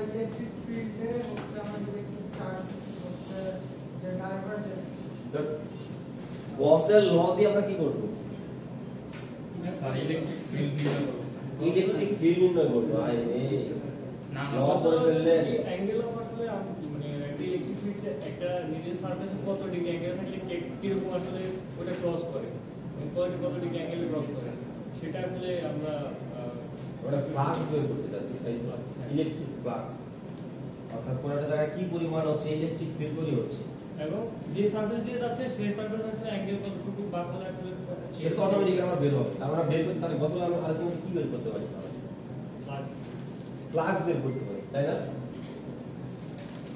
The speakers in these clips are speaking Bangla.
ইলেকট্রিক ফিল্ডে হচ্ছে আমাদের ইলেকট্রিক চার্জ হচ্ছে যে ডাইভারজেন্স গসের ল দিয়ে আমরা কি করব ইলেকট্রিক ফিল্ড নির্ণয় করব ভাই এই না ল করে ফেললে অ্যাঙ্গেল অফ আসলে মানে ইলেকট্রিক ফিল্ড একটা নিজের সারফেসে কত ডিগ্রি অ্যাঙ্গেল থাকলে কিরকম আসলে ওটা ক্রস করে কত ডিগ্রি অ্যাঙ্গেল ক্রস করে সেটা আসলে আমরা ওটা ফ্লাক্স বের করতে যাচ্ছি তাই ইলেকট্রিক ফ্লাক্স অর্থাৎ কোন একটা জায়গায় কি পরিমাণ হচ্ছে ইলেকট্রিক ফিল্ড তৈরি হচ্ছে এবং যে সারফেস দিয়ে যাচ্ছে সেই সারফেসের অ্যাঙ্গেল কতটুকু বা হলে আসলে সেটা তো অটোমেটিক আমরা বের হবে আমরা বের করতে তাহলে গসল আমরা আলটিমেটলি কি বের করতে পারি ফ্লাক্স বের করতে পারি তাই না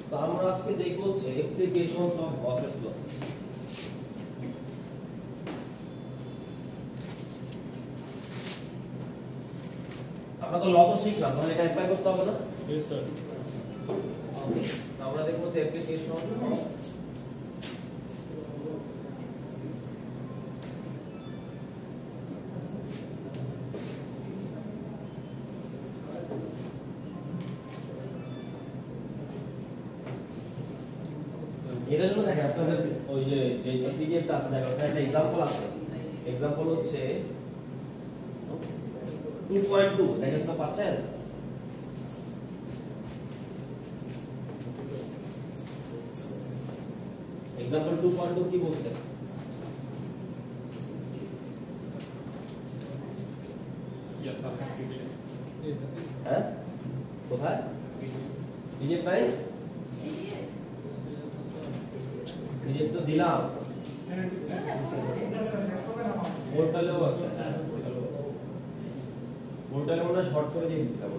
তো আমরা আজকে দেখব হচ্ছে অ্যাপ্লিকেশনস অফ গসেস ল আমরা তো ল তো শিখলাম তাহলে এটা অ্যাপ্লাই করতে হবে না यस স্যার আমরা দেখব হচ্ছে অ্যাপ্লিকেশনস অফ এর জন্য দেখেন আপনাদের ওই যে পিডিএফটা আছে দেখেন ওখানে একটা एग्जांपल আছে एग्जांपल হচ্ছে 2.2 দেখেন তো পাচ্ছেন एग्जांपल 2.2 কি বলছে यस স্যার হ্যাঁ কোথায় পিডিএফ নাই পিডিএফ তো দিলাম পোর্টালেও আছে পোর্টালে মনে শর্ট করে দিয়ে দিছিলাম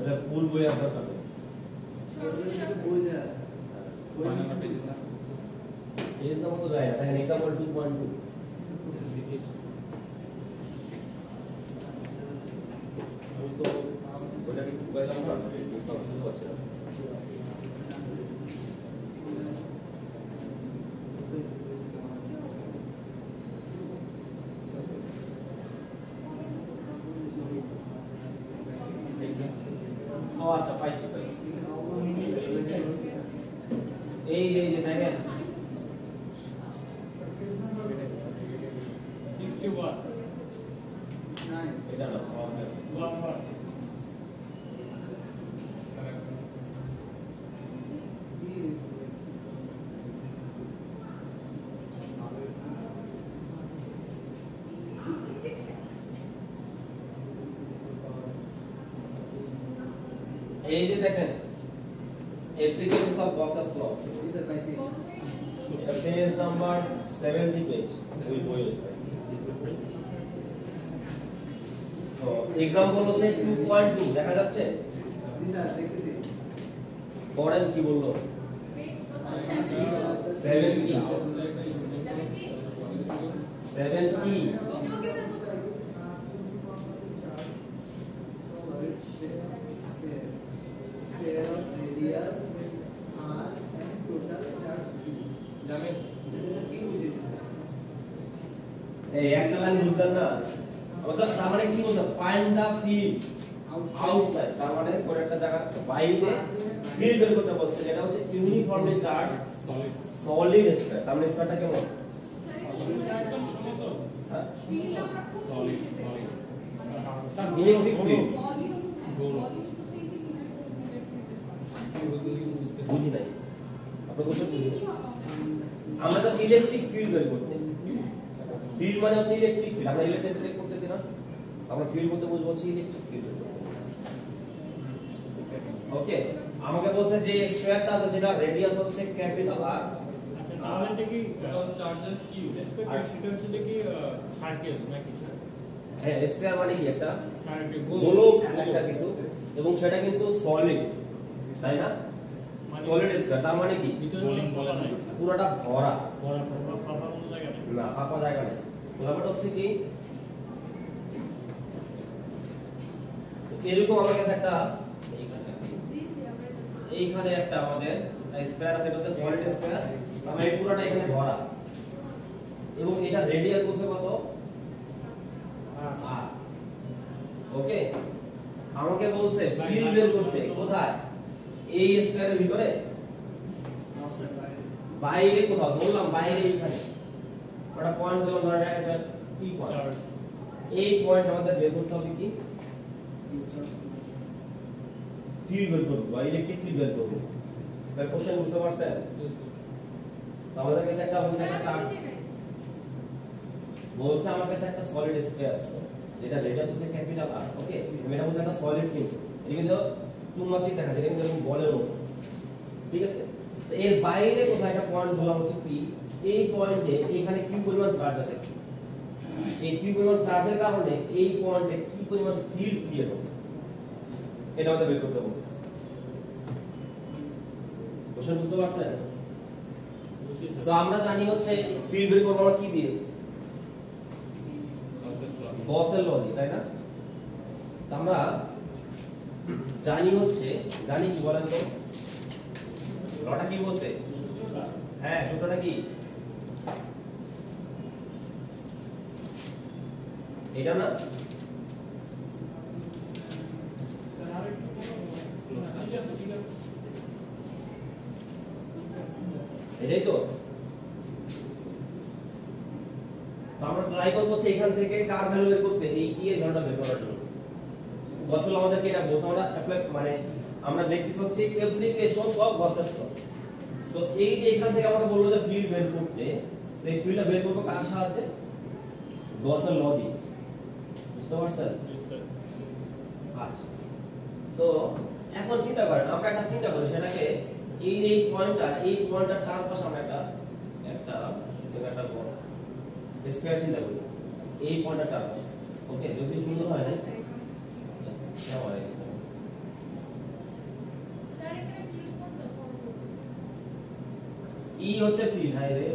এটা ফুল বই আপনারা পাবেন বই দেয়া আছে পেজ নাম্বার তো যায় না দেখেন एग्जांपल 2.2 আমি তো ওটা কি পাইলাম না এটা সব কিছু আছে না ও আচ্ছা পাইছি এই যে দেখেন 61 এটা না এই যে দেখেন অ্যাপ্লিকেশনস অফ গসেস ল এটা পেজ নাম্বার 70 পেজ ওই বই তো एग्जांपल হচ্ছে 2.2 দেখা যাচ্ছে জি স্যার দেখতেছি পড়েন কি বললো 70 square of radius r and total charge q জানেন এটা কি বুঝিয়েছে এই একটা লাইন বুঝলেন না অর্থাৎ তার মানে কি বলতো ফাইন্ড দা ফিল্ড আউটসাইড তার মানে কোন একটা জায়গা বাইরে ফিল্ড বের করতে বলছে যেটা হচ্ছে ইউনিফর্মলি চার্জ সলিড স্ফিয়ার তার মানে স্ফিয়ারটা কেমন একদম সমতল হ্যাঁ সলিড স্যার ইলেকট্রিক ফিল্ড বুঝি নাই আপনি বুঝতে বুঝি আমরা তো ইলেকট্রিক ফিল্ড বের করতে ফিল্ড মানে হচ্ছে ইলেকট্রিক ফিল্ড আমরা ইলেকট্রিসিটি করতেছি না আমরা ফিল্ড বলতে বুঝবো হচ্ছে ইলেকট্রিক ফিল্ড ওকে আমাকে বলছে যে স্কয়ারটা আছে সেটা রেডিয়াস হচ্ছে ক্যাপিটাল আর তাহলে এটা কি চার্জেস কি সেটা হচ্ছে কি সার্কেল নাকি স্যার হ্যাঁ স্কয়ার মানে কি একটা সার্কেল গোলক একটা কিছু এবং সেটা কিন্তু সলিড তাই না সলিড স্কয়ার তার মানে কি পুরোটা ভরা ফাঁপা কোনো জায়গা নেই না ফাঁকা জায়গা নেই ব্যাপারটা হচ্ছে কি এরকম আমার কাছে একটা এইখানে একটা আমাদের স্কয়ার আছে এটা হচ্ছে সলিড স্কয়ার আমরা এই পুরোটা এখানে ভরা এবং এটা রেডিয়াস বলছে কত r ওকে আমাকে বলছে ফিল্ড বের করতে কোথায় এই স্কয়ারের ভিতরে বাইরে কোথাও বললাম বাইরে এইখানে ওটা পয়েন্ট দিলাম ধরেন একটা পি পয়েন্ট এই পয়েন্ট আমাদের বের করতে হবে কি ফিল্ড বের করব বা ইলেকট্রিক ফিল্ড বের করব তার কোশ্চেন বুঝতে পারছেন তো আমাদের কাছে একটা চার্জ বলছে আমার কাছে একটা সলিড স্ফিয়ার আছে যেটা রেডিয়াস হচ্ছে ক্যাপিটাল আর ওকে এটা হচ্ছে একটা সলিড থিং এটা কিন্তু চুম্বকিক দেখা যায় কিন্তু বলের মতো ঠিক আছে তো এর বাইরে কোথায় একটা পয়েন্ট বলা হচ্ছে পি এই পয়েন্টে এখানে কি পরিমাণ চার্জ আছে এই কি পরিমাণ চার্জের কারণে এই পয়েন্টে কি পরিমাণ ফিল্ড ক্রিয়েট হবে এটা আমাদের বের করতে বলছে কোশ্চেন বুঝতে পারছেন তো আমরা জানি হচ্ছে ফিল্ড বের করব আমরা কি দিয়ে গসের ল দিয়ে তাই না আমরা জানি কি বলেন তো লটা কি বলছে হ্যাঁ সূত্রটা কি এটা না এটাই তো আমরা ট্রাই করবো এখান থেকে কার ভ্যালু বের করতে এই কি এর ভ্যালুটা বের করার জন্য গসল আমাদেরকে এটা বলছে আমরা অ্যাপ্লাই মানে আমরা দেখতেছি হচ্ছে অ্যাপ্লিকেশন অফ গসের ল সো এই যে এখান থেকে আমাকে বললো যে ফিল্ড বের করতে সেই ফিল্ডটা বের করব কার সাহায্যে গসের ল দিয়ে বুঝতে পারছেন আচ্ছা সো এখন চিন্তা করেন আমরা একটা চিন্তা করি সেটাকে এই পয়েন্টটার চারপাশে আমরা একটা স্কয়ার চিন্তা করি এই পয়েন্টটার চারপাশে ওকে যদি সুন্দর হয় না কেমন হয় স্যার এখানে ফিল্ড কোনটা ই হচ্ছে ফিল্ড হাই রে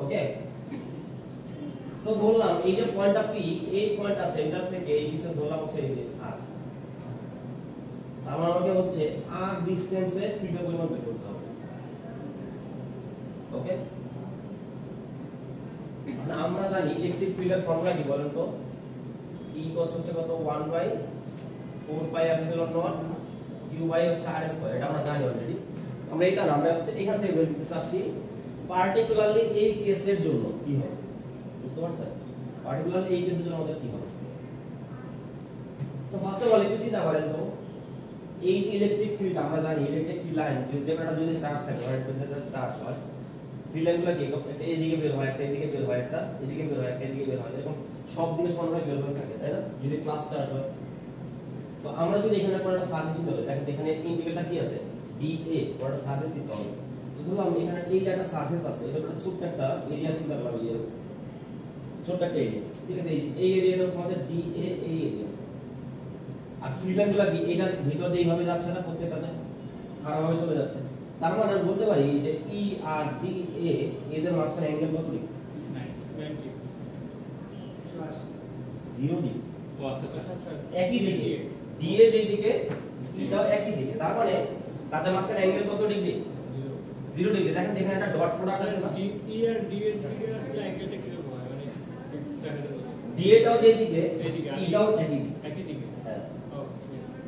ওকে সো ধরলাম এই যে পয়েন্টটা পি এই পয়েন্টটা সেন্টার থেকে এই ডিসটেন্স ধরলাম হচ্ছে এই যে আর তার মানে আমাকে হচ্ছে আর ডিসটেন্সে ফিল্ডের পরিমাণ বের করতে হবে ওকে আমরা জানি ইলেকট্রিক ফিল্ডের ফর্মুলা কি বলেন তো E হচ্ছে কত 1/4πε0 Q হচ্ছে r² এটা আমরা জানি অলরেডি আমরা এটা না আমরা হচ্ছে এখান থেকে বের করতে চাচ্ছি পার্টিকুলারলি এই কেসের জন্য কি হবে বুঝতে পারছেন পার্টিকুলারলি এই কেসের জন্য আমাদের কি হবে সো ফার্স্ট অফ অল একটু চিন্তা করেন তো এই যে ইলেকট্রিক ফিল্ড আমরা জানি ইলেকট্রিক ফিল্ড লাইন যদি চার্জ থাকে চার্জ হয় ফিল্ড লাইনগুলো কি একটা এদিকে বের হয় একটা এদিকে বের হয় একটা এদিকে বের হয় একটা এদিকে বের হয় এরকম সব দিকে সমানভাবে বের হয়ে থাকে তাই না যদি প্লাস চার্জ হয় তো আমরা যদি এখানে কোনো একটা সার্ভিস নিতে হবে দেখেন এখানে ইন্টিগ্রালটা কি আছে dA একটা সার্ভিস দিতে হবে তো ধরুন এখানে এই যে একটা সার্ভিস আছে এটা একটা ছোট একটা এরিয়া চিন্তা করলাম এই ছোট একটা এরিয়া ঠিক আছে এই এরিয়াটা হচ্ছে আমাদের dA এই এরিয়া আর ফিল্ড লাইনগুলো কি এটার ভিতর দিয়ে এইভাবে যাচ্ছে না প্রত্যেকটাতে খারাপভাবে চলে যাচ্ছে তার মানে আমি বলতে পারি যে ই আর ডি এ এদের মাঝখানে অ্যাঙ্গেল কত ডিগ্রি 0 ডিগ্রি ও আচ্ছা একই দিকে ডি এ যেই দিকে ই দাও একই দিকে তার মানে তাদের মাঝখানে অ্যাঙ্গেল কত ডিগ্রি 0 ডিগ্রি দেখেন এখানে একটা ডট প্রোডাক্ট আছে না ই আর ডি এর দিকে আসলে অ্যাঙ্গেলটা কি রকম হয় মানে দেখা যাবে ডি এটাও যেই দিকে ইটাও একই দিকে হ্যাঁ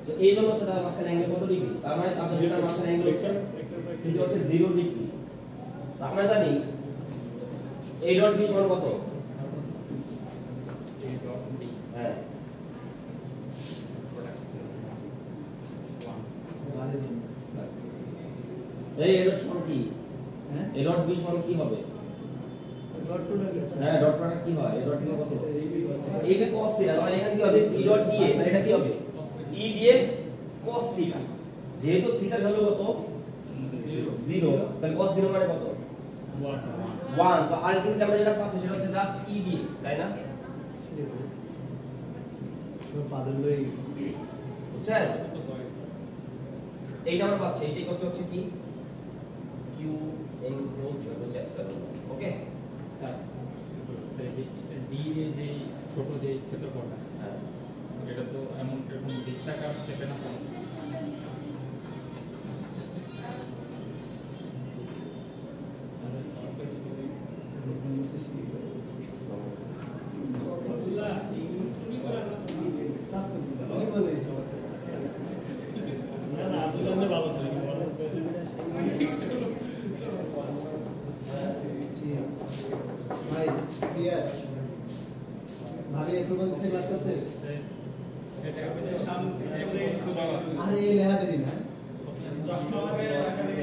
সো এই জন্য সেটা মাঝখানে অ্যাঙ্গেল কত ডিগ্রি তার মানে তাদের দুটোর মাঝখানে অ্যাঙ্গেল হচ্ছে সেটা হচ্ছে 0 ডিগ্রি তো আমরা জানি এই ডট বি সমান কত হ্যাঁ এই ডট সমান কি হ্যাঁ এই ডট বি সমান কি হবে ডট প্রোডাক্ট আছে হ্যাঁ ডট প্রোডাক্ট কি হয় এই ডট বি কত এইটা cos থিটা মানে এখানে কি হবে ই ডট ডি এ মানে এটা কি হবে E D A cos theta যেহেতু থিটার ভ্যালু কত 0 তাহলে cos 0 মানে কত 1 তো আলটিমেটলি আমরা যেটা পাচ্ছি সেটা হচ্ছে জাস্ট ই ডি তাই না পাজল লই বুঝছেন এইটা আমরা পাচ্ছি এইটা কষ্ট হচ্ছে কি q n ক্লোজ ডিভাইড হচ্ছে epsilon okay sir D A যে ছোট যে ক্ষেত্রফলটা আছে হ্যাঁ এটা তো এমন এরকম বৃত্তাকার শেপে না স্যার প্রোগ্রাম থেকে ক্লাস করতে এটা হচ্ছে সামনে একটু বাবা আরে এই লেখা দেবি না চশমা লাগায় রাখা দেখে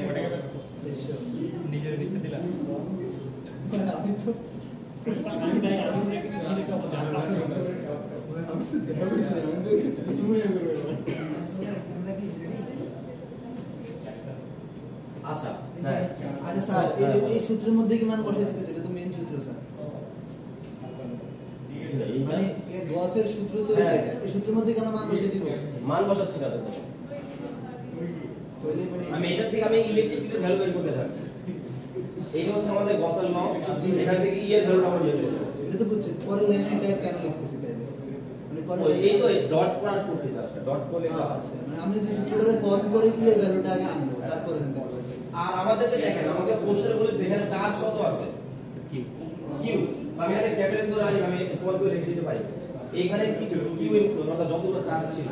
নিজের ইচ্ছা দিলাম আমি তো আমি তাই আমি দেখি আমি তো দেখা করতে তুমি আচ্ছা হ্যাঁ আচ্ছা স্যার এই সূত্রের মধ্যে কি মান বসাই দিতেছে এটা তো মেইন সূত্র স্যার মানে এই গসের সূত্র তো এই সূত্রের মধ্যে কেন মান বসাই দিব মান বসাচ্ছি না তো তাহলে মানে আমি এটা থেকে আমি ইলেকট্রিক ফিল্ডের ভ্যালু বের করতে যাচ্ছি এইটা হচ্ছে আমাদের গসের ল এখান থেকে ই এর ভ্যালুটা আমরা বের করব এটা তো বুঝছি পরের লাইনে এটা কেন লিখতেছি তাইলে মানে পরে এই তো ডট প্রোডাক্ট করছি জাস্ট ডট করলে আচ্ছা মানে আমি যে সূত্রটা ফর্ম করে কি এর ভ্যালুটা আগে আনবো তারপরে জানতে পারবো আর আমাদেরকে দেখেন আমাকে প্রশ্নের বলে যেখানে চার্জ কত আছে কিউ আমি এখানে ক্যাপিটাল করে আনি আমি স্মল করে রেখে দিতে পারি এইখানে কিছু কিউ ইনক্লুড অর্থাৎ যতগুলো চার্জ ছিল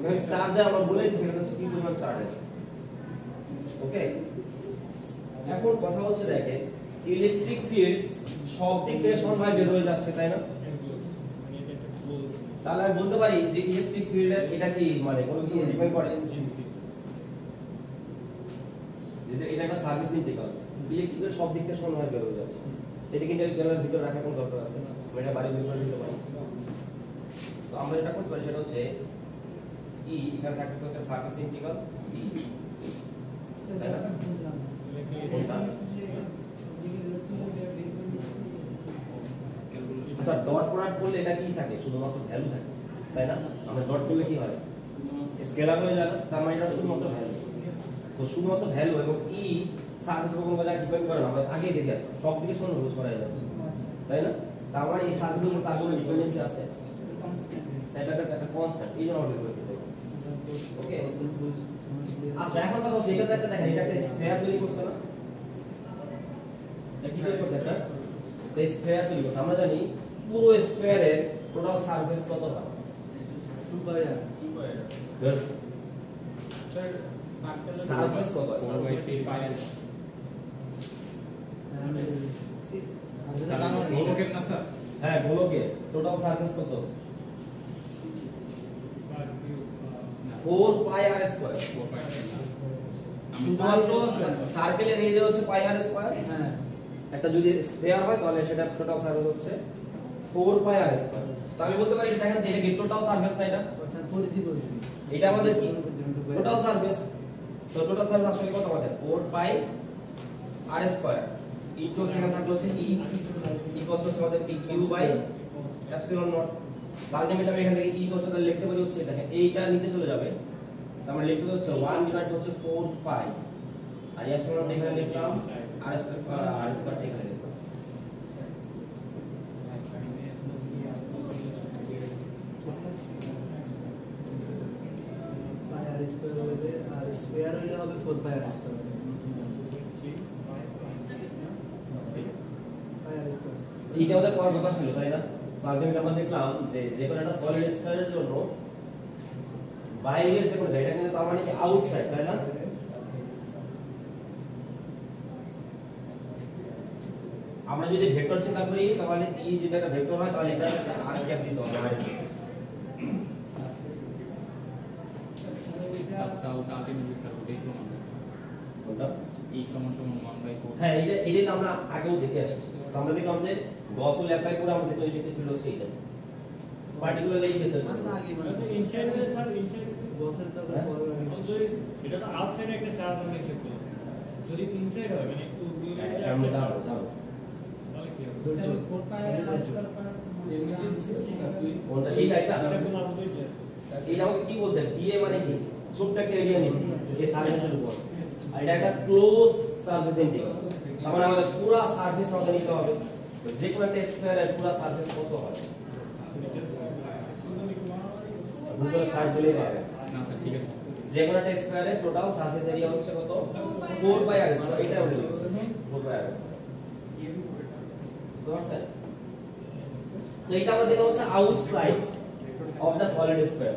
এখানে চার্জ আমরা বলে দিছি এটা হচ্ছে কিউ পরিমাণ চার্জ আছে ওকে এখন কথা হচ্ছে দেখেন ইলেকট্রিক ফিল্ড সব দিক থেকে সমানভাবে বের হয়ে যাচ্ছে তাই না তাহলে আমি বলতে পারি যে ইলেকট্রিক ফিল্ডের এটা কি মানে কোনো কিছু ডিপেন্ড করে যেটা এটা একটা সার্ভিস ইন্টিগ্রাল ইলেকট্রিক ফিল্ড সব দিক থেকে সমানভাবে বের হয়ে যাচ্ছে সেটা কিন্তু ইন্টিগ্রালের ভিতরে রাখার কোনো দরকার আছে না আমরা এটা বাইরে বের করে দিতে পারি সো আমরা এটা করতে পারি সেটা হচ্ছে ই এখানে থাকছে হচ্ছে সার্ভিস ইন্টিগ্রাল ই তাই না আচ্ছা ডট প্রোডাক্ট করলে এটা কি থাকে শুধুমাত্র ভ্যালু থাকে তাই না আমরা ডট করলে কি হয় স্কেলার হয়ে যায় তার মানে এটা শুধুমাত্র ভ্যালু তো শুধুমাত্র ভ্যালু এবং ই সার্ভিস উপর কোনো জায়গায় ডিপেন্ড করে না আমরা আগে দেখে আসলাম সব দিকে সমান ভাবে ছড়াই যাচ্ছে তাই না তার মানে এই সার্ভিসের উপর তার কোনো ডিপেন্ডেন্সি আছে এটা একটা কনস্ট্যান্ট এই জন্য আমরা বের করতে পারি ওকে আচ্ছা এখন কথা হচ্ছে এটা একটা দেখেন এটা একটা স্ফিয়ার তৈরি করছে না এটা কি তৈরি করছে এটা স্ফিয়ার তৈরি করছে আমরা জানি পুরো স্ফিয়ারের টোটাল সারফেস কত হয় 2 পাই আর স্যার সারফেস কত হয় 4/3 পাই আর গোলকের না স্যার হ্যাঁ গোলকে টোটাল সারফেস কত 4 পাই আর স্কয়ার 4/3 শুধুমাত্র সার্কেলের এরিয়া হচ্ছে পাই আর স্কয়ার হ্যাঁ একটা যদি স্ফিয়ার হয় তাহলে সেটা টোটাল সারফেস হচ্ছে 4 পাই আর স্কয়ার তো আমি বলতে পারি দেখেন যে এটা কি টোটাল সারফেস না এটা আচ্ছা পরিধি বলছি এটা আমাদের কি টোটাল সারফেস তো টোটাল সারফেস আসলে কত আমাদের 4 পাই আর স্কয়ার ইনটু সেখানে থাকলো হচ্ছে ই ইকুয়াল হচ্ছে আমাদের কি Q by epsilon naught ultimately আমি এখান থেকে ই ইকুয়াল টু লিখতে পারি হচ্ছে দেখেন এইটা নিচে চলে যাবে তার মানে লিখতে হচ্ছে 1 ডিভাইড হচ্ছে 4 পাই আর এপসিলন নট এখানে লিখলাম আর স্কয়ার এখানে লিখলাম পাই আর স্কয়ার হইলে আর স্কয়ার হইলে হবে 4 পাই আর স্কয়ার পাই আর স্কয়ার এইটা আমাদের পড়ার কথা ছিল তাই না সার্ভেতে আমরা দেখলাম যে যে কোনো একটা সলিড স্কয়ারের জন্য বাইরের যে কোনো জায়গা কিন্তু তার মানে কি আউটসাইড তাই না আমরা যদি ভেক্টর চিন্তা করি তাহলে ই যদি একটা ভেক্টর হয় তাহলে এটা আর ক্যাপ দিতে হবে বাইরে তাও আলটিমেটলি স্যার ওটাই প্রমাণ কোনটা এই সমস্যা 1/4 হ্যাঁ এইটাই তো আমরা আগেও দেখে আসছি তো আমরা দেখলাম যে গসল অ্যাপ্লাই করে আমরা দেখলাম যে ফিল্ড হচ্ছে এইটা পার্টিকুলারলি এই কেসের মানে আগে মানে ইনসাইড স্যার ইনসাইড বসের তো হ্যাঁ? এটা তো আউটসাইড একটা চার্জ আমি হিসেব করলাম যদি ইনসাইড হয় মানে একটু আমরা যাবো তাহলে কি হবে ধৈর্য 4 পাই আর স্কয়ার পার এমনিতে বিশেষ কোনটা এই সাইডটা এটা কোনো আপডেট নেই এটা আমাকে কি বলছেন ডিএ মানে কি ছোট্ট একটা এরিয়া নিছি এই সারফেসের উপর আর এটা একটা ক্লোজড সারফেস ইন্টিগ্রাল তাহলে আমাদের পুরো সারফেস আমাদের নিতে হবে তো যে কোনো একটা স্ফিয়ারের পুরো সারফেস কত হয় ভিতরে সাইজ দিলেই পাবে না স্যার ঠিক আছে যে কোনো একটা স্কয়ারের টোটাল সারফেস এরিয়া হচ্ছে কত 4 বাই আর স্কয়ার এটা হলো 4 বাই আর স্কয়ার বুঝতে সো এটা আমাদের হচ্ছে outside of the solid square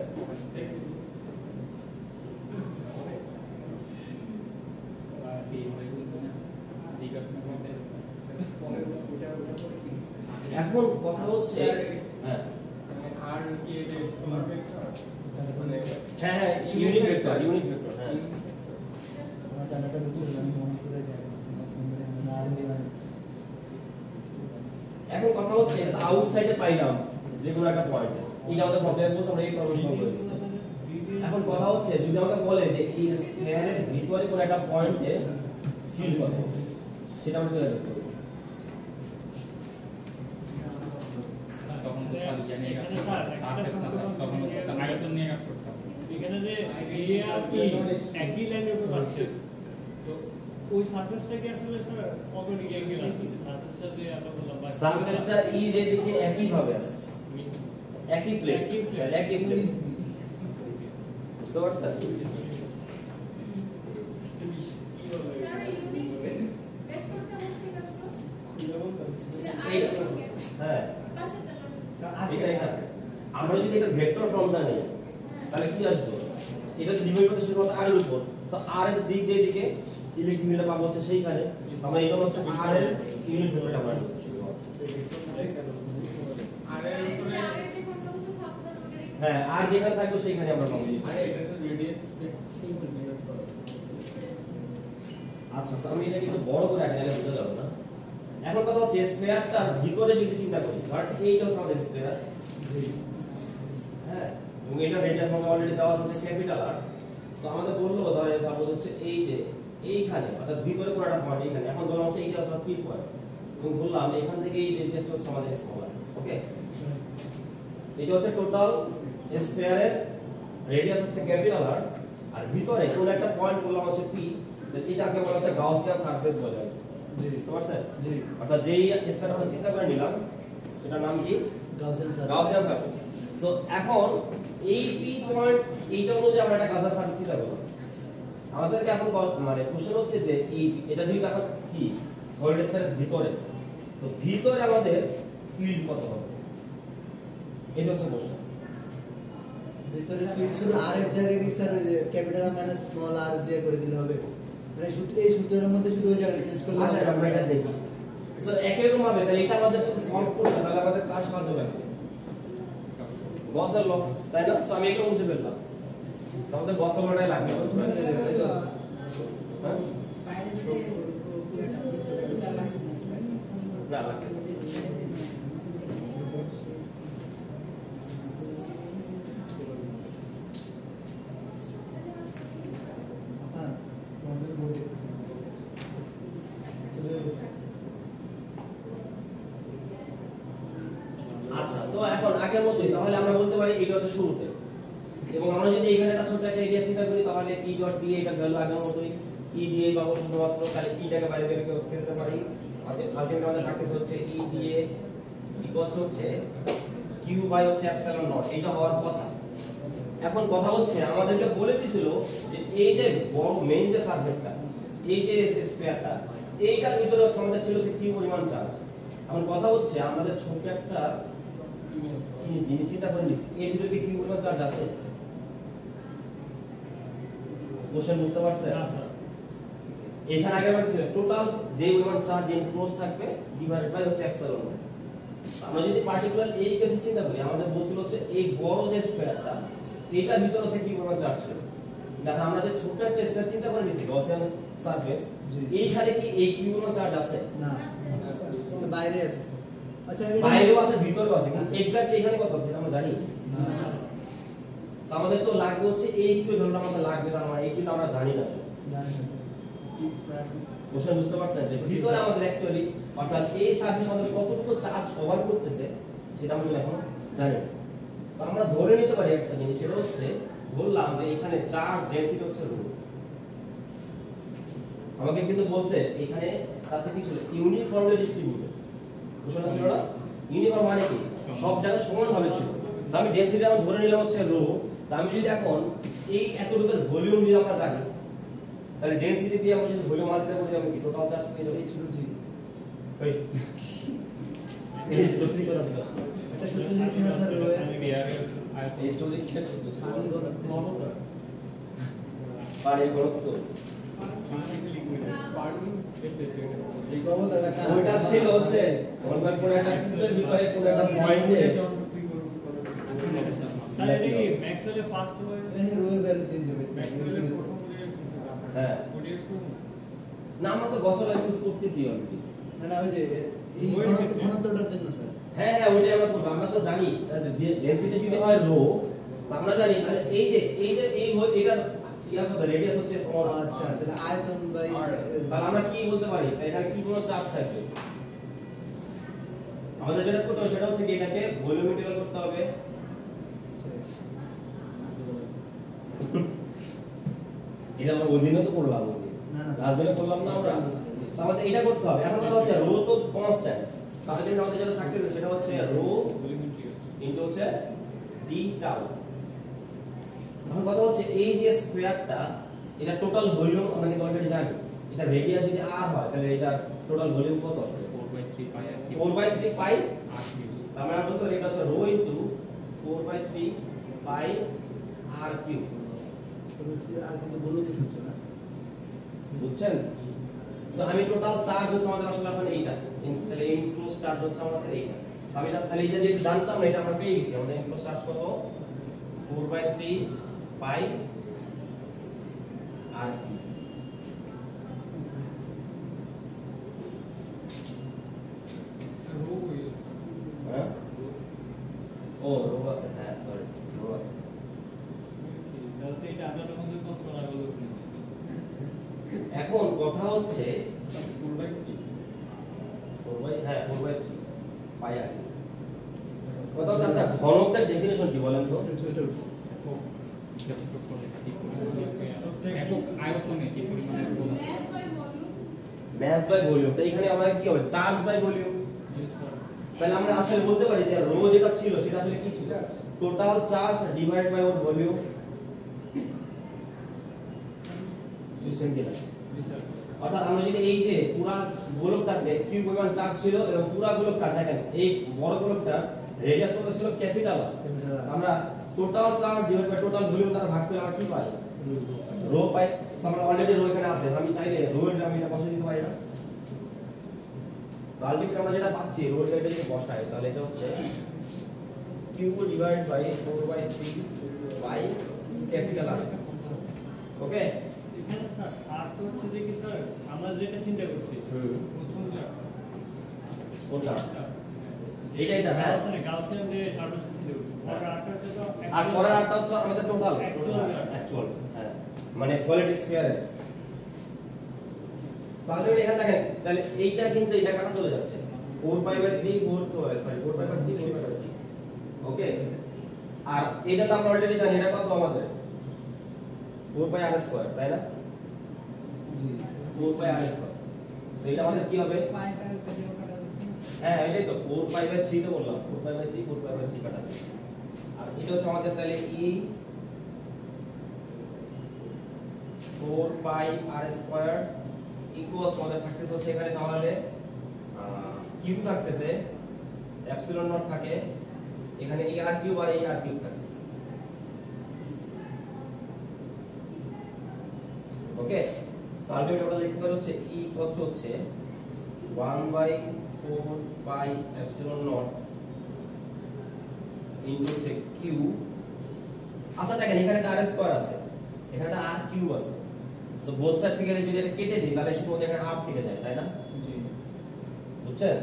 এখন কথা হচ্ছে হ্যাঁ আর কি এটা স্কেলার ভেক্টর মানে হ্যাঁ হ্যাঁ ইউনিট ভেক্টর হ্যাঁ আমার জানাটা বুঝতে আমি মনে করে যাই না আর দিলাম এখন কথা হচ্ছে এটা আউটসাইডে পাইলাম যে কোনো একটা পয়েন্ট এটা আমাদের প্রবলেম বলছে আমরা এই প্রবলেম সলভ করে দিচ্ছি এখন কথা হচ্ছে যদি আমাকে বলে যে এই স্ফিয়ারের ভিতরে কোনো একটা পয়েন্টে ফিল কত সেটা আমরা কিভাবে বের করব তখন তো স্যার জানি সারফেস না তখন তো আয়তন নিয়ে কাজ করতে হবে এখানে যে এরিয়া একই লাইনের উপর আছে তো ওই সারফেসটাকে আসলে স্যার কত ডিগ্রি অ্যাঙ্গেল আছে সারফেসটা যে আমরা বললাম সারফেসটা ই যেদিকে একই ভাবে আছে একই প্লেন বুঝতে পারছেন স্যার ইউনিট ভেক্টরটা বলতে কাজ এই হ্যাঁ এটা আমরা যদি একটা ভেক্টর ফর্মটা নিই তাহলে কি আসবে এটা তো ডিভাইড করতে শুরু করতে আর এর উপর সো আর এর দিক যেদিকে ইলেকট্রিক ফিল্ডটা পাবো হচ্ছে সেইখানে আমরা এটা হচ্ছে আর এর ইউনিট ভেক্টরটা আমরা নিচ্ছি শুরু করতে আর এর উপরে হ্যাঁ আর যেখানে থাকবে সেইখানে আমরা পাবো আর এটা তো রেডিয়াস আচ্ছা আমি এটা কিন্তু বড় করে একটা জায়গায় বুঝতে যাবো না এখন কথা হচ্ছে স্ফিয়ারটার ভিতরে যদি চিন্তা করি ধর এইটা হচ্ছে আমাদের স্ফিয়ার হ্যাঁ এবং এটা রেডিয়াস আমাদের অলরেডি দেওয়া আছে ক্যাপিটাল আর সো আমাদের বললো ধরে সাপোজ হচ্ছে এই যে এইখানে অর্থাৎ ভিতরে কোনো একটা পয়েন্ট এইখানে এখন ধরলাম হচ্ছে এইটা হচ্ছে পি পয়েন্ট এবং ধরলাম এখান থেকে এই রেডিয়াসটা হচ্ছে আমাদের স্মল ওকে এটা হচ্ছে টোটাল স্ফিয়ারের রেডিয়াস হচ্ছে ক্যাপিটাল আর আর ভিতরে কোন একটা পয়েন্ট বললাম হচ্ছে পি এটাকে বলা হচ্ছে গাউসিয়ান সারফেস বলে বুঝতে পারছেন জি অর্থাৎ যেই স্ফিয়ারটা আমরা চিন্তা করে নিলাম সেটার নাম কি গাউসিয়ান সারফেস সো এখন এই পি পয়েন্ট এইটা অনুযায়ী আমরা একটা গাউসিয়ান সারফেস চিন্তা করব আমাদেরকে এখন মানে কোশ্চেন হচ্ছে যে এই এটা যদি এখন কি সলিড স্ফিয়ারের ভিতরে তো ভিতরে আমাদের ফিল্ড কত হবে এটা হচ্ছে কোশ্চেন ভিতরে ফিল্ড শুধু আর এর জায়গায় কি স্যার ওই যে ক্যাপিটাল মাইনাস স্মল আর দিয়ে করে দিলে হবে মানে শুধু এই সূত্রের মধ্যে শুধু ওই জায়গাটা চেঞ্জ করলে আচ্ছা আমরা এটা দেখি স্যার একই রকম হবে তাহলে এটা আমাদের যদি সলভ করতে তাহলে আমাদের কার সাহায্য লাগবে গসের ল তাই না তো আমি এটা মুছে ফেললাম তো আমাদের গসের লটাই লাগবে হ্যাঁ না লাগবে আচ্ছা সো এখন আগের মতই তাহলে আমরা বলতে পারি এটা হচ্ছে শুরুতে এবং আমরা যদি এখানে একটা ছোট একটা এরিয়া চিন্তা করি তাহলে ই ডট দিয়ে এটা ভ্যালু আগের মতই ই দিয়ে পাবো শুধুমাত্র তাহলে ইটাকে বাইরে বের করে ফেলতে পারি আলটিমেটলি আমাদের থাকতেছে হচ্ছে ই দিয়ে ইকুয়াল হচ্ছে কিউ বাই হচ্ছে এপসাইলন নট এটা হওয়ার কথা এখন কথা হচ্ছে আমাদেরকে বলে দিছিল যে এই যে বড় মেইন যে সারফেসটা এই যে স্ফিয়ারটা এইটার ভিতরে হচ্ছে আমাদের ছিল সে কিউ পরিমাণ চার্জ এখন কথা হচ্ছে আমাদের ছোট একটা জিনিস চিন্তা করে নিচ্ছি এর ভিতরে কি কিউ পরিমাণ চার্জ আছে কোশ্চেন বুঝতে পারছেন এখানে আগে আমরা ছিল টোটাল যে পরিমাণ চার্জ এনক্লোজ থাকবে ডিভাইডেড বাই হচ্ছে এপসাইলন নট আমরা যদি পার্টিকুলার এই কেসে চিন্তা করি আমাদের বলছিল হচ্ছে এই বড় যে স্ফিয়ারটা এটার ভিতরে হচ্ছে কিউ পরিমাণ চার্জ ছিল দেখো আমরা যে ছোট একটা স্ফিয়ার চিন্তা করে নিছি গসিয়ান সারফেস এইখানে কি এই কিউ পরিমাণ চার্জ আছে না বাইরে আছে স্যার আচ্ছা বাইরেও আছে ভিতরেও আছে কিন্তু এক্স্যাক্টলি এখানে কত আছে আমরা জানি তো আমাদের তো লাগবে হচ্ছে এই কিউ ভ্যালুটা আমাদের লাগবে তার মানে এই কিউটা আমরা জানি না কোশ্চেন বুঝতে পারছেন যে ভিতরে আমাদের অ্যাকচুয়ালি অর্থাৎ এই সার্ভিস আমাদের কতটুকু চার্জ কভার করতেছে সেটা আমরা এখন জানি তো আমরা ধরে নিতে পারি একটা জিনিস সেটা হচ্ছে ধরলাম যে এখানে চার্জ ডেনসিটি হচ্ছে রো আমাকে কিন্তু বলছে এখানে চার্জটা কি ছিল ইউনিফর্মলি ডিস্ট্রিবিউটেড কোশ্চেনটা ছিল না ইউনিফর্ম মানে কি সব জায়গায় সমানভাবে ছিল তো আমি ডেনসিটি আমরা ধরে নিলাম হচ্ছে রো তো আমি যদি এখন এই এতটুকুর ভলিউম যদি আমরা জানি তাহলে ডেনসিটি দিয়ে আমরা যদি ভলিউম মাল্টিপ্লাই করি আমি কি টোটাল চার্জ পেয়ে যাবো সুরজি এই এই সুরজি কথা ছিল এটা সুরজি সিনা স্যার রয়েছে এই সুরজি কি ছিল আমি বলতে পানির ঘনত্ব এই বাবুটা দেখা ওইটা ছিল হচ্ছে মনে করেন কোন একটা টুলের ভিতরে কোন একটা পয়েন্টে স্যার এটা কি ম্যাক্সওয়েলের ফার্স্ট এখানে রো এর ভ্যালু চেঞ্জ হবে ম্যাক্সওয়েলের প্রথম হ্যাঁ ওডিএস না আমরা তো গসলা ইউজ করতেছি অলরেডি। না না ওই যে এই ঘনত্বটার জন্য স্যার হ্যাঁ হ্যাঁ ওইটাই আমরা করব। আমরা তো জানি ডেনসিটি যদি হয় রো আমরা জানি তাহলে এই যে এটার ইয়ার কত রেডিয়াস হচ্ছে স্মল। আচ্ছা তাহলে আয়তন বাই তাহলে আমরা কি বলতে পারি এখানে কি কোনো চার্জ থাকবে? আমাদের যেটা করতে হবে সেটা হচ্ছে কি এটাকে ভলিউম ইন্টিগ্রাল করতে হবে। এটা আমরা ওই দিনে তো করলাম, না না লাস্ট দিনে করলাম না আমরা। তো আমাদের এটা করতে হবে। এখন কথা হচ্ছে রো তো কনস্ট্যান্ট, তাহলে আমাদের যেটা থাকতেছে সেটা হচ্ছে রো ইনটু হচ্ছে ডি টাউ। এখন কথা হচ্ছে এই যে স্কয়ারটা এটা টোটাল ভলিউম আমরা কিন্তু অলরেডি জানি। এটা রেডিয়াস যদি r হয় তাহলে এটা টোটাল ভলিউম কত আসবে? 4/3 পাই আর কি 4/3 পাই। আর কি তার মানে আমরা বলতে পারি এটা হচ্ছে রো ইনটু 4/3 পাই r কিউব। আর কিন্তু বলো কিছু না বুঝছেন? সো আমি টোটাল চার্জ হচ্ছে আমাদের আসলে এখন এইটা, তাহলে ইনক্লোজ চার্জ হচ্ছে আমাদের এইটা। আমি তাহলে এটা যদি জানতাম না এটা আমরা পেয়ে গেছি। আমাদের ইনক্লোজ চার্জ কত? 4/3 পাই r কিউব। হ্যাঁ ও রো আছে, হ্যাঁ সরি রো আছে। তাহলে এটা আমরা তখন তো কষ্ট লাগলো। এখন কথা হচ্ছে 4/3 হ্যাঁ 4/3 পাই আর কি। কথা হচ্ছে আচ্ছা ঘনত্বের ডেফিনিশন কি বলেন তো? একক আয়তনে কি পরিমাণে মাস বাই ভলিউম। তো এখানে আমাদের কি হবে? Charge by volume. তাহলে আমরা আসলে বলতে পারি যে রো যেটা ছিল সেটা আসলে কি ছিল? টোটাল চার্জ ডিভাইড বাই ওর ভলিউম। বুঝছেন কিনা? অর্থাৎ আমরা যদি এই যে পুরা গোলকটাতে কি পরিমাণ চার্জ ছিল এবং পুরা গোলকটা দেখেন এই বড় গোলকটা রেডিয়াস কত ছিল? Capital R. আমরা total charge divide by total volume দ্বারা ভাগ করে আমরা কি পাই? রো পাই। আমরা অলরেডি রো এখানে আছে, আমি চাইলে রো এর আমি এটা বসাই দিতে পারি না? তো আলটিমেটলি আমরা যেটা পাচ্ছি রো এর এটা যদি বসাই তাহলে এটা হচ্ছে Q divide by 4/3 by capital R. Okay এখানে স্যার আর তো হচ্ছে যে কি স্যার আমরা যেটা চিন্তা করছি প্রথমটা কোনটা? এটা হ্যাঁ। গাউসিয়ান যে সার্ভিস চিন্তা করছি আর আরটা হচ্ছে তো আর পরের আটটা হচ্ছে আমাদের টোটাল Actual. হ্যাঁ মানে সলিড স্ফিয়ারে। তাহলে এখানে দেখেন তাহলে এইটা কিন্তু এটা কাটা চলে যাচ্ছে 4/3 4 তো সরি 4/3 4/3 ওকে। আর এটা তো আমরা অলরেডি জানি এটা কত আমাদের 4/r², তাই না? জি 4/r²। তো এটা আমাদের কি হবে? হ্যাঁ এটাই তো 4/3 তো বললাম 4/3 4/3 কাটা যাবে। আর এটা হচ্ছে আমাদের তাহলে e 4/r² ইকুয়ালস আমাদের থাকতেছে হচ্ছে এখানে তাহলে কিউ থাকতেছে এপসিলন নট থাকে এখানে এই আর কিউব আর এই আর কিউব থাকে। ওকে সো আলটিমেটলি আমরা লিখতে পারি হচ্ছে e ইকুয়ালস টু হচ্ছে 1/4 পাই এপসিলন নট ইনটু হচ্ছে কিউ। আচ্ছা দেখেন এখানে একটা r স্কয়ার আছে এখানে একটা r কিউব আছে। তো বোথ সাইড থেকে যদি এটা কেটে দিই তাহলে শুধু এখানে r থেকে যায়, তাই না? জি বুঝছেন?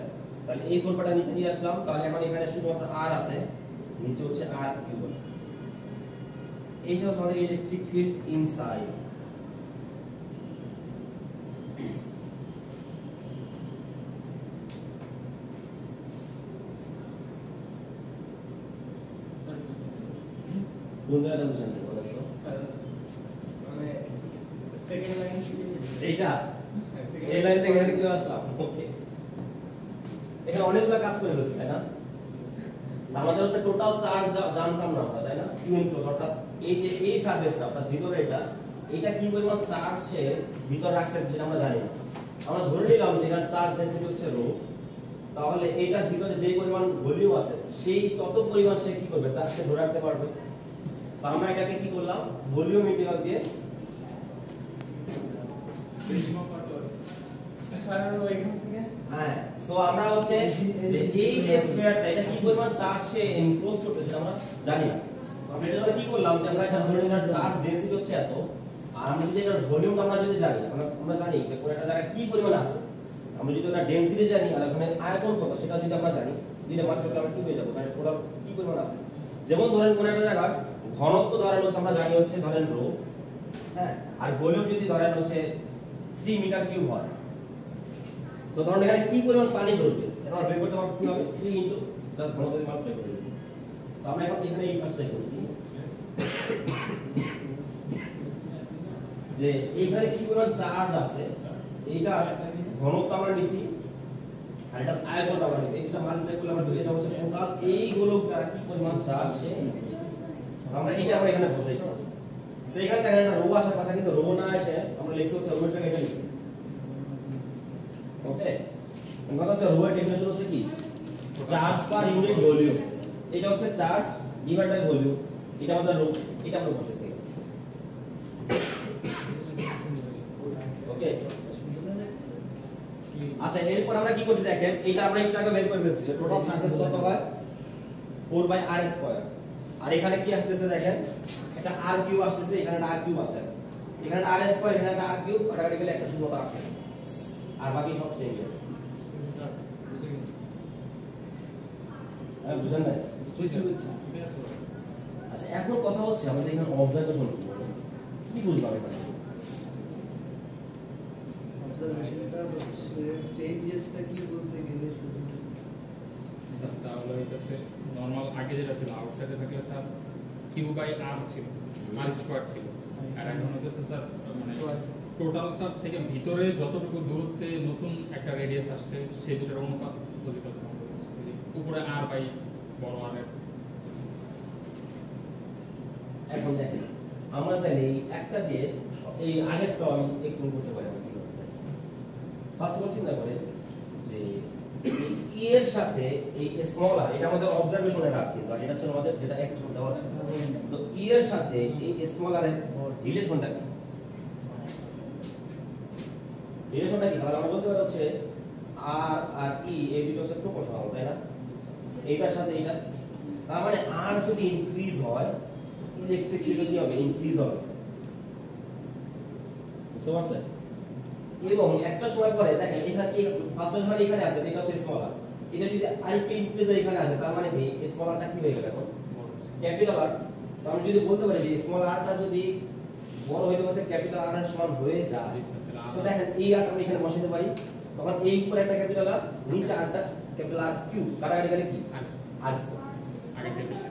তাহলে এই ফর্মটা নিচে নিয়ে আসলাম। তাহলে এখন এখানে শুধুমাত্র r আছে, নিচে হচ্ছে r কিউব আছে। এইটা হচ্ছে আমাদের ইলেকট্রিক ফিল্ড ইনসাইড। বুঝতে বুঝছেন না বলেন তো? স্যার মানে সেকেন্ড লাইন এইটা এই লাইন থেকে এখানে কি আসলাম? ওকে এখানে অনেকগুলো কাজ করে ফেলছি, তাই না? আমাদের হচ্ছে টোটাল চার্জ জানতাম না আমরা, তাই না? কিউ ইনক্লোজ অর্থাৎ এই যে এই সারফেসটা অর্থাৎ ভিতরে এটা কি পরিমাণ চার্জ সে ভিতরে রাখছে সেটা আমরা জানি না। আমরা ধরে নিলাম যে এটার চার্জ ডেনসিটি হচ্ছে রো। তাহলে এইটার ভিতরে যে পরিমাণ ভলিউম আছে সেই তত পরিমাণ সে কি করবে? চার্জকে ধরে রাখতে পারবে। তো আমরা এটাকে কি করলাম? ভলিউম ইন্টিগ্রাল দিয়ে স্যার ওইখান থেকে হ্যাঁ সো আমরা হচ্ছে যে এই যে স্ফিয়ারটা এটা কি পরিমাণ চার্জ সে এনক্লোজ করতে সেটা আমরা জানি না। আমরা এটা কি করলাম যে আমরা একটা ধরে নিলাম চার্জ ডেনসিটি হচ্ছে এত, আর আমরা যদি এটার ভলিউমটা আমরা যদি জানি, আমরা জানি যে কোন একটা জায়গায় কি পরিমাণ আছে, আমরা যদি ওটা ডেনসিটি জানি আর ওখানে আয়তন কত সেটা যদি আমরা জানি, দিলে মাত্র আমরা কি পেয়ে যাবো, মানে টোটাল কি পরিমাণ আছে। যেমন ধরেন কোন একটা জায়গার ঘনত্ব ধরেন হচ্ছে আমরা জানি হচ্ছে ধরেন রো, হ্যাঁ, আর ভলিউম যদি ধরেন হচ্ছে 3 মিটার কিউব হয়, তো ধরেন এখানে কি পরিমাণ পানি ধরবে এটা আমরা বের করতে পারবো কি হবে 3 ইনটু জাস্ট ঘনত্বের মান বের করে দেব। তো আমরা এখন এখানে এই কাজটাই করছি যে এইখানে কি পরিমাণ চার্জ আছে এইটা ঘনত্ব আমরা নিছি আর এটা আয়তন আমরা নিছি, এটা মাল্টিপ্লাই করলে আমরা পেয়ে যাবো টোটাল এইগুলো দ্বারা কি পরিমাণ চার্জ সে আমরা এখানে বসাইছি। সো এখানে দেখেন একটা রো আসার কথা কিন্তু রো না এসে আমরা লিখছি হচ্ছে ওমেট্রিক এটা লিখছি। ওকে, কথা হচ্ছে রো এর ডেফিনিশন হচ্ছে কি চার্জ পার ইউনিট ভলিউম, এটা হচ্ছে চার্জ ডিভাইড বাই ভলিউম, এটা আমাদের রো, এটা আমরা বসাইছি। ওকে, আচ্ছা এরপর আমরা কি করছি দেখেন, এটা আমরা একটু আগে বের করে ফেলছি যে টোটাল সারফেস কত হয় 4/r², আর এখানে কি আসতেছে দেখেন এটা r কিউব আসতেছে, এখানে একটা r কিউব আছে, এখানে r², এখানে একটা r কিউব, কাটাকাটি গেলে একটা শূন্যতা আসে আর বাকি সব সেম আছে। হ্যাঁ বুঝেন না? বুঝছি। আচ্ছা এখন কথা হচ্ছে আমাদের এখানে অবজারভেশন কি বুঝলাম এখানে? অবজারভেশনটা হচ্ছে চেঞ্জেসটা কি বলতে গেলে শুধু স্যার তাহলে হইতেছে নরমাল আগে যেটা ছিল আউটসাইডে থাকলে স্যার Q/R ছিল, r² ছিল, আর এখন হইতেছে স্যার মানে টোটালটার থেকে ভিতরে যতটুকু দূরত্বে নতুন একটা রেডিয়াস আসছে সেই দুটোর অনুপাত বুঝতেছে উপরে r বাই বড় r এর। এখন দেখেন আমরা চাইলে এই একটা দিয়ে এই আগেরটা আমি এক্সপ্লেইন করতে পারি। আমরা কি করতে পারি ফার্স্ট অফ অল চিন্তা করে যে এই ই এর সাথে এই স্মল আর এটা আমাদের অবজারভেশনে রাখ, কিন্তু আর এটা হচ্ছে আমাদের যেটা অ্যাকচুয়াল দেওয়া আছে। তো ই এর সাথে এই স্মল আর এর রিলেশনটা কি? রিলেশনটা কি? তাহলে আমরা বলতে পারি হচ্ছে আর আর ই এই দুটো হচ্ছে প্রপোর্শনাল, তাই না? এইটার সাথে এইটা, তার মানে আর যদি ইনক্রিজ হয় ইলেকট্রিক ফিল্ড কি হবে? ইনক্রিজ হবে, বুঝতে পারছেন? এবং একটা সময় পরে দেখেন এখানে কি ফার্স্টে যখন এখানে আছে এটা হচ্ছে স্মল আর, এটা যদি আরেকটু ইনক্রিজ এখানে আসে তার মানে কি স্মল আরটা কি হয়ে গেল এখন ক্যাপিটাল আর। তো আমি যদি বলতে পারি যে স্মল আরটা যদি বড় হইতে হতে ক্যাপিটাল আর এর সমান হয়ে যায়, তো দেখেন এই আরটা আমি এখানে বসাতে পারি, তখন এই উপরে একটা ক্যাপিটাল আর নিচে আরটা ক্যাপিটাল আর কিউ, কাটাকাটি গেলে কি আর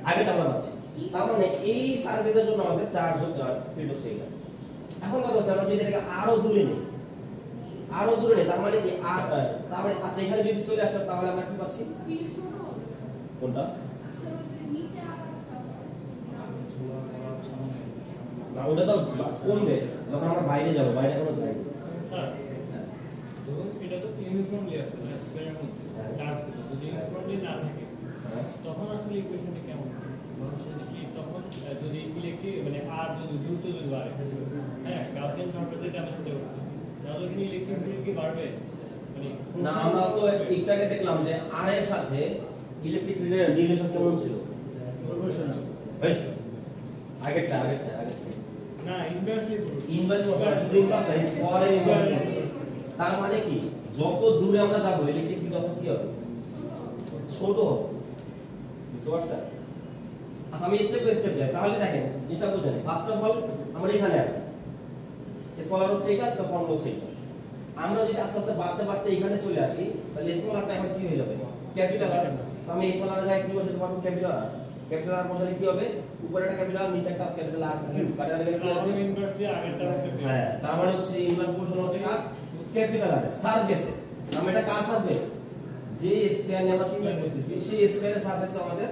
আগেটা আমরা পাচ্ছি। তার মানে এই সারফেসের জন্য আমাদের চার্জ ফিল্ড হচ্ছে এটা। এখন কথা হচ্ছে আমরা যদি এটাকে আরো দূরে নেই, আরো দূরে নেই তার মানে কি আর, তার মানে আচ্ছা এখানে যদি চলে আসে তাহলে আমরা কি পাচ্ছি? ফিল্ড ছোট হবে কোনটা? স্যার ওই যে নিচে আর আছে না ওটা তো কমবে যখন আমরা বাইরে যাব, বাইরে এখনো যাই। স্যার ধরুন এটা তো ইউনিফর্মলি আছে না স্কয়ারের মধ্যে চার্জ, যদি ইউনিফর্মলি না থাকে তখন আসলে ইকুয়েশনটা কেমন হবে? হচ্ছে কি তখন যদি ইলেকট্রিক মানে আর যদি দ্রুত যদি বাড়ে, হ্যাঁ গাউসিয়ান সারফেসে আমি সেটা করছি, তাহলে কি ইলেকট্রিক ফিল্ড কি বাড়বে? মানে না আমরা তো একটাকে দেখলাম যে আর এর সাথে ইলেকট্রিক ফিল্ডের রিলেশন কেমন ছিল? প্রপোর্শনাল। রাইট, আগেরটা না ইনভার্সলি তার মানে কি যত দূরে আমরা যাবো ইলেকট্রিক ফিল্ড তত কি হবে? ছোট হবে, বুঝতে পারছেন? আচ্ছা আমি স্টেপ বাই স্টেপ যাই, তাহলে দেখেন জিনিসটা বুঝেন। ফার্স্ট অফ অল আমরা এখানে আছি, স্মলার হচ্ছে এটা, তো ফর্ম হচ্ছে এটা। আমরা যদি আস্তে আস্তে বাড়তে বাড়তে এখানে চলে আসি তাহলে স্মলারটা এখন কি হয়ে যাবে? Capital R. তো আমি স্মলার জায়গায় কি বসাতে পারবো? ক্যাপিটাল আর। ক্যাপিটাল আর বসালে কি হবে? উপরে একটা ক্যাপিটাল নিচে একটা ক্যাপিটাল আর কিউব, কাটাকাটি গেলে কি হবে? ইনভার্সলি আগেরটা হচ্ছে হ্যাঁ, তার মানে হচ্ছে ইনভার্স পোরশন হচ্ছে কার? ক্যাপিটাল আর সারফেসে। আমরা এটা কার সারফেস? যে স্ফিয়ার নিয়ে আমরা চিন্তা করতেছি সেই স্ফিয়ারের সারফেসে আমাদের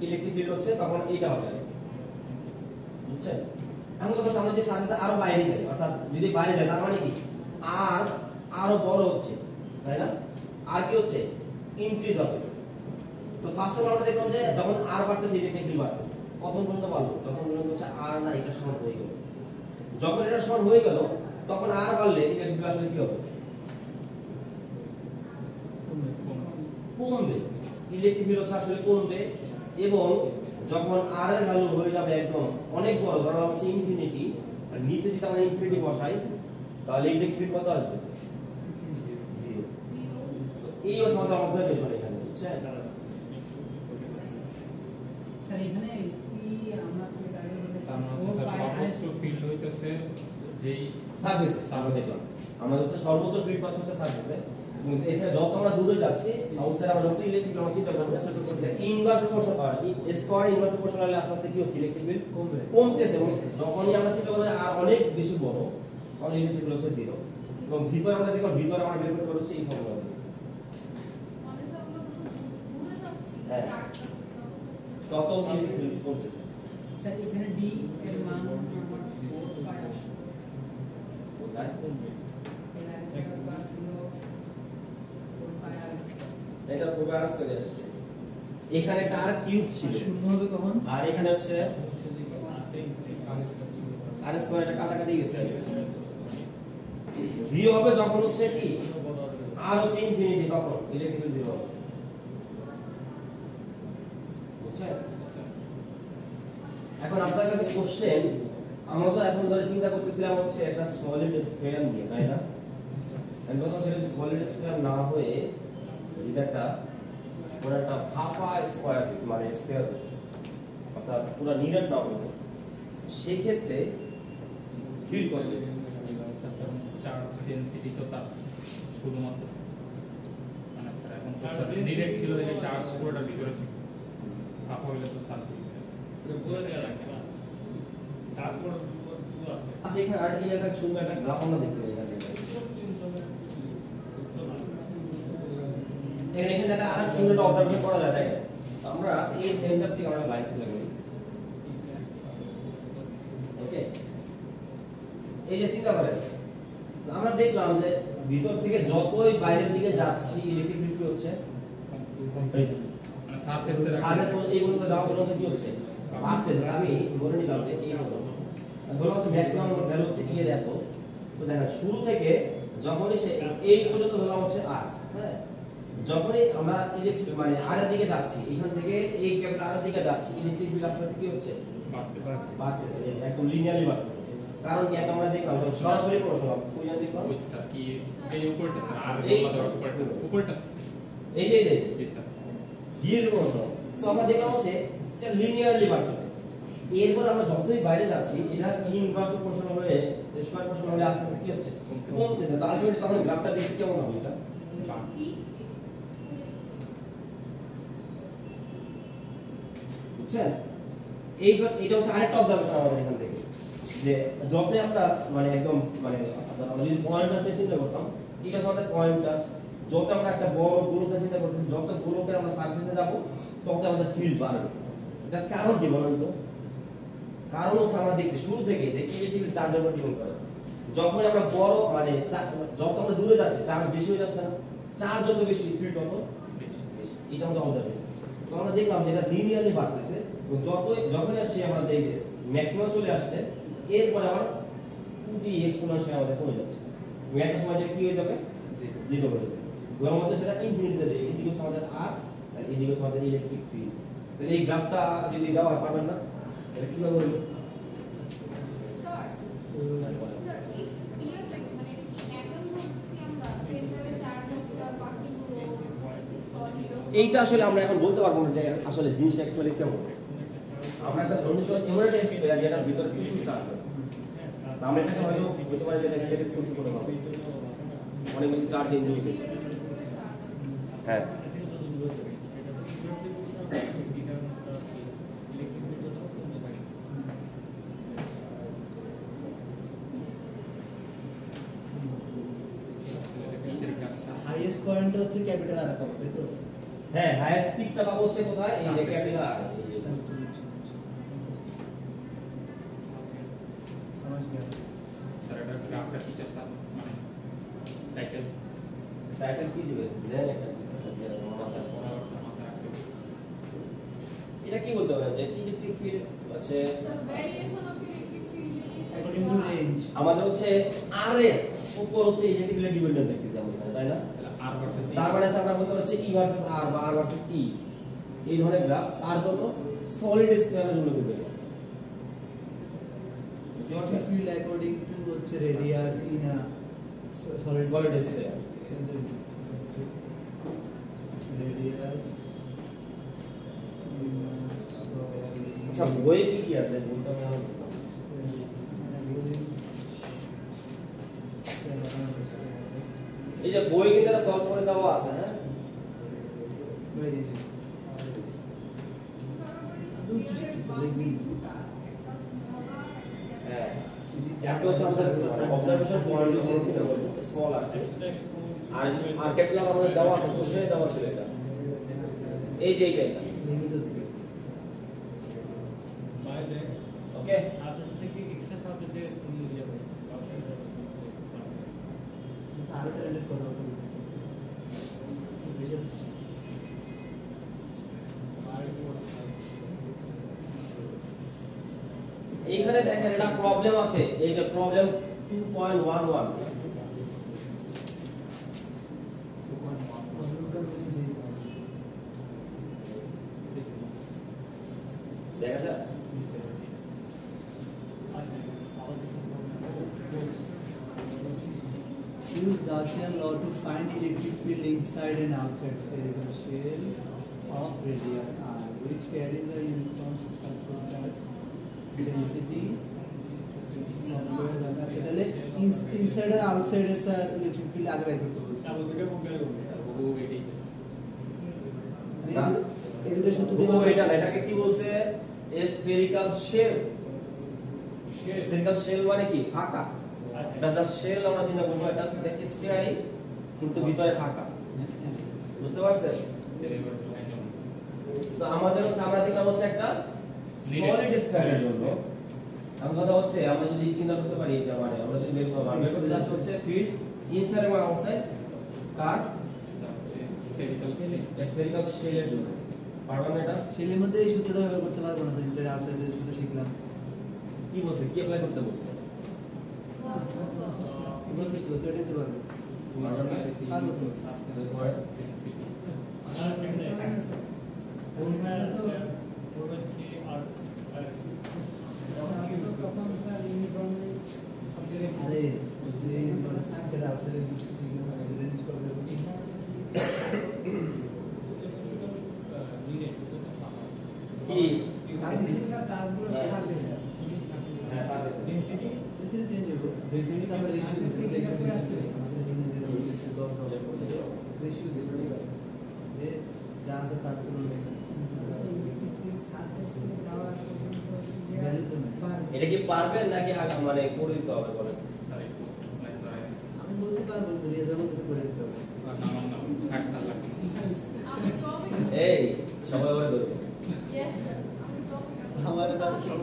ইলেকট্রিক ফিল্ড হচ্ছে, তখন এইটা হবে, বুঝছেন? এখন কথা হচ্ছে আমরা যে সারফেসে আরো বাইরে যাই, অর্থাৎ যদি বাইরে যাই তার মানে কি আর আরো বড় হচ্ছে, তাই না? আর কি হচ্ছে? ইনক্রিজ হবে। তো ফার্স্ট অফ অল আমরা দেখলাম যে যখন আর বাড়তেছে ইলেকট্রিক ফিল্ড বাড়তেছে, কখন পর্যন্ত বাড়লো? যখন পর্যন্ত হচ্ছে আর না এটা সমান হয়ে গেল। যখন এটা সমান হয়ে গেল তখন আর বাড়লে ইলেকট্রিক ফিল্ড আসলে কি হবে? কমবে। ইলেকট্রিক ফিল্ড হচ্ছে আসলে কমবে, এবং যখন r এর ভ্যালু হয়ে যাবে একদম অনেক বড়, ধরো হচ্ছে ইনফিনিটি, আর নিচে যদি আমরা ইনফিনিটি বসাই তাহলে ইলেকট্রিক ফিল্ড কত আসবে? 0। সো এই হচ্ছে আমাদের অবজারভেশন এখানে, বুঝছেন? স্যার এখানে কি আমরা কি আগে তার মানে হচ্ছে স্যার সর্বোচ্চ ফিল্ড হইতেছে যেই সারফেস আমরা দেখলাম, আমরা হচ্ছে সর্বোচ্চ ফিল্ড পাচ্ছি হচ্ছে সারফেসে। কিন্তু এখানে যত আমরা দূরে যাচ্ছি আউটসাইড আমরা যত ইলেকট্রিক ফিল্ড চিন্তা করব, ইনভার্স প্রপোর্শনাল আর স্কয়ার ইনভার্স প্রপোর্শনাল আস্তে আস্তে কি হচ্ছে ইলেকট্রিক ফিল্ড কমতেছে, এবং যখনই আমরা চিন্তা করব আর অনেক বেশি বড় তখন ইলেকট্রিক ফিল্ড হচ্ছে 0। এবং ভিতরে আমরা দেখব, ভিতরে আমরা বের করতে হচ্ছে এই ফর্মুলা দিয়ে। মানে সব দূরে যাচ্ছি হ্যাঁ। চার্জটা তত হচ্ছে ইলেকট্রিক ফিল্ড কমতেছে। স্যার এখানে ডি এর মান আমার 4 পাই আসে। কোথায়? এর আগে একটা ছিল 4 পাই আসে। এটা পুরো আরস করে আসছে। এখানে একটা আর কিউব ছিল, শূন্য হবে কখন? আর এখানে হচ্ছে আর স্কয়ার, এটা কাটাকাটি গেছে। 0 হবে যখন হচ্ছে কি আর হচ্ছে ইনফিনিটি, তখন ইলেকট্রিক ফিল্ড 0 হবে, বুঝছেন? এখন আপনার কাছে কোশ্চেন, আমরা তো এখন ধরে চিন্তা করতেছিলাম হচ্ছে একটা সলিড স্ফিয়ার নিয়ে, তাই না? আমি বলতাম সেটা সলিড স্ফিয়ার না হয়ে এটা একটা পুরো একটা ফাঁপা স্কয়ার, মানে স্ফিয়ার, অর্থাৎ পুরো নিরেট না হতো, সেই ক্ষেত্রে ফিল করবে চার্জ ডেনসিটি তো তার শুধুমাত্র মানে স্যার এখন ডিরেক্ট ছিল দেখে চার্জ পুরোটা ভিতরে ছিল, ফাঁপা হইলে তো স্যার পুরো জায়গা রাখে না চার্জ করে পুরো আছে আচ্ছা। এখানে আর কি একটা সুন্দর একটা গ্রাফ আমরা দেখতে পাই এখানে, এখানে একটা আর সুন্দর একটা অবজারভেশন করা যায়, তাই না? আমরা এই সেন্টার থেকে আমরা লাইন তুলে করি, ওকে? এই যে চিন্তা করেন, আমরা দেখলাম যে ভিতর থেকে যতই বাইরের দিকে যাচ্ছি ইলেকট্রিক ফিল্ড হচ্ছে মানে সারফেসের সারফেস এই পর্যন্ত যাওয়া পর্যন্ত কি হচ্ছে বাড়তেছে। আমি বলে নিলাম যে এই পর্যন্ত ধরো হচ্ছে ম্যাক্সিমাম ভ্যালু হচ্ছে ই এর এত, তো দেখেন শুরু থেকে যখনই সে এই পর্যন্ত ধরলাম হচ্ছে আর, হ্যাঁ, যখনই আমরা ইলেকট্রিক মানে আর এর দিকে যাচ্ছি, এখান থেকে এই ক্যাপিটাল আর এর দিকে যাচ্ছি, ইলেকট্রিক ফিল্ড আস্তে আস্তে কি হচ্ছে বাড়তেছে, একদম লিনিয়ারলি বাড়তেছে। কারণ কি একটা আমরা দেখলাম সরাসরি প্রশ্ন কোন দেখলাম ওই স্যার কি এই উপরটা স্যার আর উপরটা এই যে জি স্যার ডিরেক্ট প্রশ্ন। সো আমরা দেখলাম হচ্ছে এটা লিনিয়ারলি বাড়তেছে। এরপর আমরা যতই বাইরে যাচ্ছি এটা ইনভার্স প্রপোর্শনাল হয়ে স্কয়ার প্রপোর্শনাল হয়ে আস্তে আস্তে কি হচ্ছে কমতেছে। তো আলটিমেটলি তখন গ্রাফটা দেখতে কেমন হবে এটা? বুঝছেন? এটা হচ্ছে আরেকটা অবজারভেশন আমাদের এখান থেকে, যে যতই আমরা মানে একদম মানে আমরা যদি পয়েন্ট আসতে চিন্তা করতাম, এটা হচ্ছে আমাদের পয়েন্ট চার্জ, যত আমরা একটা বড় গোলকের চিন্তা করতেছি, যত গোলকের আমরা সারফেসে যাব তত আমাদের ফিল্ড বাড়বে। এটা কারণ কি বলেন তো? কারণ হচ্ছে আমরা দেখছি শুরু থেকে যে ইলেকট্রিক চার্জের উপর ডিপেন্ড করে। যখন আমরা বড় মানে যত আমরা দূরে যাচ্ছি চার্জ বেশি হয়ে যাচ্ছে না, চার্জ যত বেশি ফিল্ড তত বেশি। এটা আমাদের অবজারভেশন। তো আমরা দেখলাম যে এটা লিনিয়ারলি বাড়তেছে, যখনই আসছে আমরা দেখি যে ম্যাক্সিমাম চলে আসছে, এরপরে আবার 2t এক্সপোনেনশিয়াল আমাদের কমে যাচ্ছে, এবং একটা সময় যে কি হয়ে যাবে 0 হয়ে যাবে। ধরুন হচ্ছে সেটা ইনফিনিটিতে যায়, এদিকে হচ্ছে আমাদের আর, আর এদিকে হচ্ছে আমাদের ইলেকট্রিক ফিল্ড। তাহলে এই গ্রাফটা যদি দেওয়া হয় পাবেন না, এটা কিভাবে হলো? এইটা আসলে আমরা এখন বলতে পারবো না যে আসলে জিনিসটা অ্যাকচুয়ালি কেমন। আমরা একটা ধরুন এমন একটা স্পিয়ার যেটা ভিতরে কিছু চার্জ আছে, আমরা এটাকে হয়তো বলতে পারি যে এটা এক্সাইটেড করতে কোনো ভাবে অনেক বেশি চার্জ ইনডিউস হয়েছে। হ্যাঁ, হাইয়েস্ট পয়েন্ট হচ্ছে ক্যাপিটাল আর পাবো, তাই তো? হ্যাঁ, হাইয়েস্ট পিকটা পাবো হচ্ছে কোথায়? এই যে ক্যাপিটাল আর, এই যে এটা। স্যার এটা গ্রাফটা কি স্যার মানে টাইটেল কি দিবে? দেন একটা এটা কি বলতে পারেন যে ইলেকট্রিক ফিল্ড আছে অ্যাকর্ডিং টু রেঞ্জ আমাদের হচ্ছে আর এর উপর হচ্ছে ইলেকট্রিক ফিল্ড ডিপেন্ডেন্স দেখতেছি আমরা, তাই না? আর ভার্সেস তার মানে আমরা বলতে পারছি ই ভার্সেস আর বা আর ভার্সেস ই, এই ধরনের গ্রাফ তার জন্য সলিড স্কয়ারের জন্য করবে বুঝতে পারছেন field according to হচ্ছে radius in a solid square radius আচ্ছা বইয়ে কি কি আছে বলতে আমি এই যে বই কিন্তু এটা সলভ করে দেওয়া আছে হ্যাঁ হ্যাঁ একটা হচ্ছে আমাদের অবজারভেশন পয়েন্ট স্মল আছে আর ক্যাপিটাল আমাদের দেওয়া আছে কোশ্চেনে দেওয়া ছিল এটা এই যে এইটা ওকে আপনাদের থেকে এক্সট্রা সাথে যে আরো ট্যালেন্টেড করা হতো এইখানে দেখেন এটা প্রবলেম আছে এই যে প্রবলেম 2.11 দেখা যায় Use Gaussian law to find electric field inside and outside spherical shell of radius r, which carries a uniform substantial charge density. আচ্ছা তাহলে ইনসাইড আর আউটসাইড এর স্যার ইলেকট্রিক ফিল্ড আগে বের করতে বলছি ও এটাই আছে এই দুটো সূত্র ও দিয়ে এটা না এটাকে কি বলছে স্ফেরিক্যাল শেল স্ফেরিক্যাল শেল মানে কি ফাঁকা এটা জাস্ট শেল আমরা চিন্তা করব এটা দেখতে স্ফেয়ারি কিন্তু ভিতরে ফাঁকা বুঝতে পারছেন তো আমাদের হচ্ছে আমরা দেখলাম হচ্ছে একটা সলিড স্ফেয়ারের জন্য আমার কথা হচ্ছে আমরা যদি চিন্তা করতে পারি যে মানে আমরা যদি বের করতে যাচ্ছি হচ্ছে ফিল্ড ইনসাইড এবং আউটসাইড কাট স্ফেরিক্যাল শেলের জন্য পারবেন না এটা শেলের মধ্যে এই সূত্রটা ব্যবহার করতে পারবো না ইনসাইড আউটসাইড এর সূত্র শিখলাম কি বলছে কি অ্যাপ্লাই করতে বলছে এগুলো কি সূত্র দিতে পারবো পারবো তো আরে যে ইনসাইড আউটসাইড এর সূত্র শিখলাম এটা ইউজ করে দেবো কি হ্যাঁ সার্ভিস ডেন্সিটি চেঞ্জ হবে ডেন্সিটি তো আমরা রেশিও দিচ্ছি আমাদের এখানে যেটা বলেছে 10 রেশিও দিচ্ছি যে যা আছে তার তুলনায় এটা কি পারবেন নাকি মানে করে দিতে হবে বলেন আমি বলতে পারবো তো রিয়াজের মধ্যে করে দিতে হবে এই সবাই ওরে ধরবে আমার দাদা সব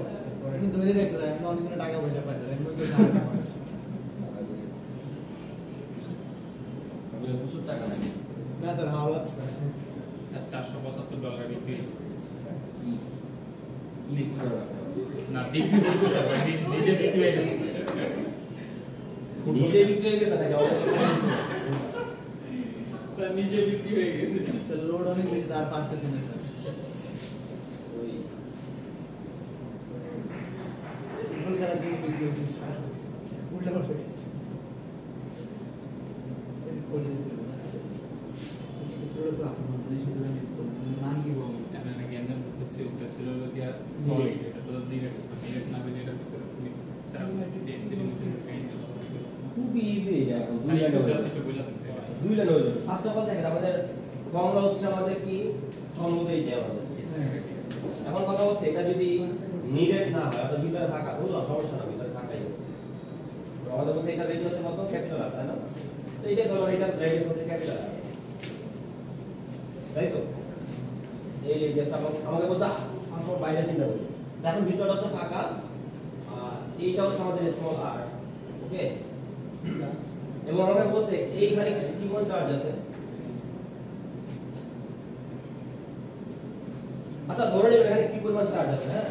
আমি ধরে রাখতে চাই আমি অনেক টাকা পয়সা পাচ্ছি আমি ওই টাকা পাচ্ছি আমি প্রচুর টাকা নাই না স্যার হাওয়া স্যার $475 বিক্রি ক্লিক করে রাখো না বিক্রি করতে স্যার নিজে বিক্রি হয়ে গেছে নিজে বিক্রি হয়ে গেছে নাকি স্যার নিজে বিক্রি হয়ে গেছে স্যার লোড অনেক বেশি তার পারতেছি না স্যার ওই ফুটবল খেলার জন্য বিক্রি হয়েছে স্যার উল্টা পাল্টা করে দিতে হবে না আচ্ছা সূত্রটা তো আপনার এই সূত্রটা মিস করবেন মান কি বলবো এখানে নাকি এন্ড করতে ছিল দিয়া সলিড এটা তো ডিরেক্ট না বলে এটা চার ডেন্সিটি খুবই ইজি এটা এখন জাস্ট একটু বলে দিতে দুই লাইন হয়ে যাবে ফার্স্ট অফ অল দেখেন আমাদের ফর্মুলা হচ্ছে আমাদের কি সম্মত এইটা আমাদের এখন কথা হচ্ছে এটা যদি নিডেড না হয় অর্থাৎ ভিতরে থাকা হলো সমস্যা না ভিতরে থাকাই আছে তো আমাদের বলছে এটা রেডিয়াস হচ্ছে কত ক্যাপিটাল আর তাই না তো এইটাই ধরো এটা রেডিয়াস হচ্ছে ক্যাপিটাল আর তাই তো এই রেডিয়াস আমাকে বলছে ফার্স্ট অফ বাইরে চিন্তা করো এখন ভিতরটা হচ্ছে ফাঁকা আর এইটা হচ্ছে আমাদের স্মল আর ওকে এবং আমাকে বলছে এইখানে কি কোন চার্জ আছে আচ্ছা ধরে নিন এখানে কি পরিমাণ চার্জ আছে হ্যাঁ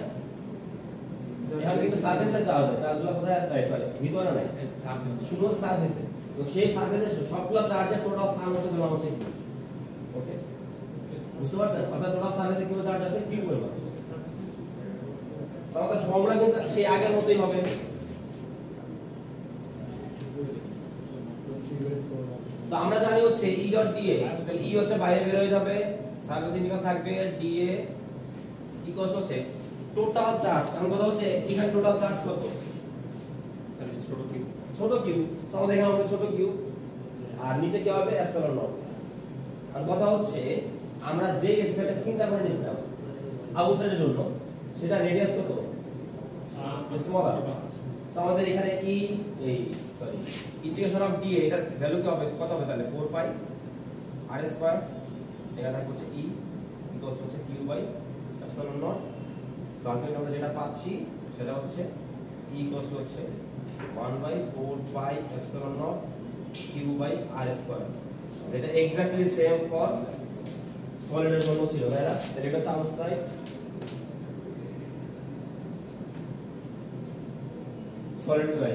এখানে কিন্তু সারফেসে চার্জ আছে চার্জগুলো কোথায় আছে সরি ভিতরে নাই সারফেস শুধু সারফেসে তো সেই সারফেসে সবগুলো চার্জের টোটাল সাম হচ্ছে ধরুন হচ্ছে ওকে বুঝতে পারছেন অর্থাৎ টোটাল সারফেসে কি চার্জ আছে কি পরিমাণ আমাদের ফর্মুলা কিন্তু সেই আগের মতোই হবে। তো আমরা জানি হচ্ছে E ডট dA, তাহলে E হচ্ছে বাইরে বের হয়ে যাবে, সারফেস ইন্টিগ্রাল থাকবে dA ইকুয়ালস হচ্ছে টোটাল চার্জ। কারণ কথা হচ্ছে এখানে টোটাল চার্জ কত? স্যার ছোট কিউ। ছোট কিউ, তো আমাদের এখানে হবে ছোট কিউ, আর নিচে কি হবে এপসিলন নট। আর কথা হচ্ছে আমরা যে স্পেসটা চিন্তা করে নিছিলাম আউটসাইডের জন্য, সেটা রেডিয়াস কত? স্মলার। তো আমাদের এখানে ইন্টিগ্রেশন অফ dA এটার ভ্যালু কি হবে? কত হবে তাহলে? 4 পাই r স্কয়ার, এটা থাকবে হচ্ছে E ইকুয়ালস হচ্ছে q by epsilon naught. Circle আমরা যেটা পাচ্ছি সেটা হচ্ছে E ইকুয়ালস হচ্ছে 1 by 4 pi epsilon naught q by r square, যেটা এক্স্যাক্টলি সেম ফর সলিডের জন্য ছিল, তাই না? তাহলে এটা হচ্ছে আউটসাইড সলিড বাই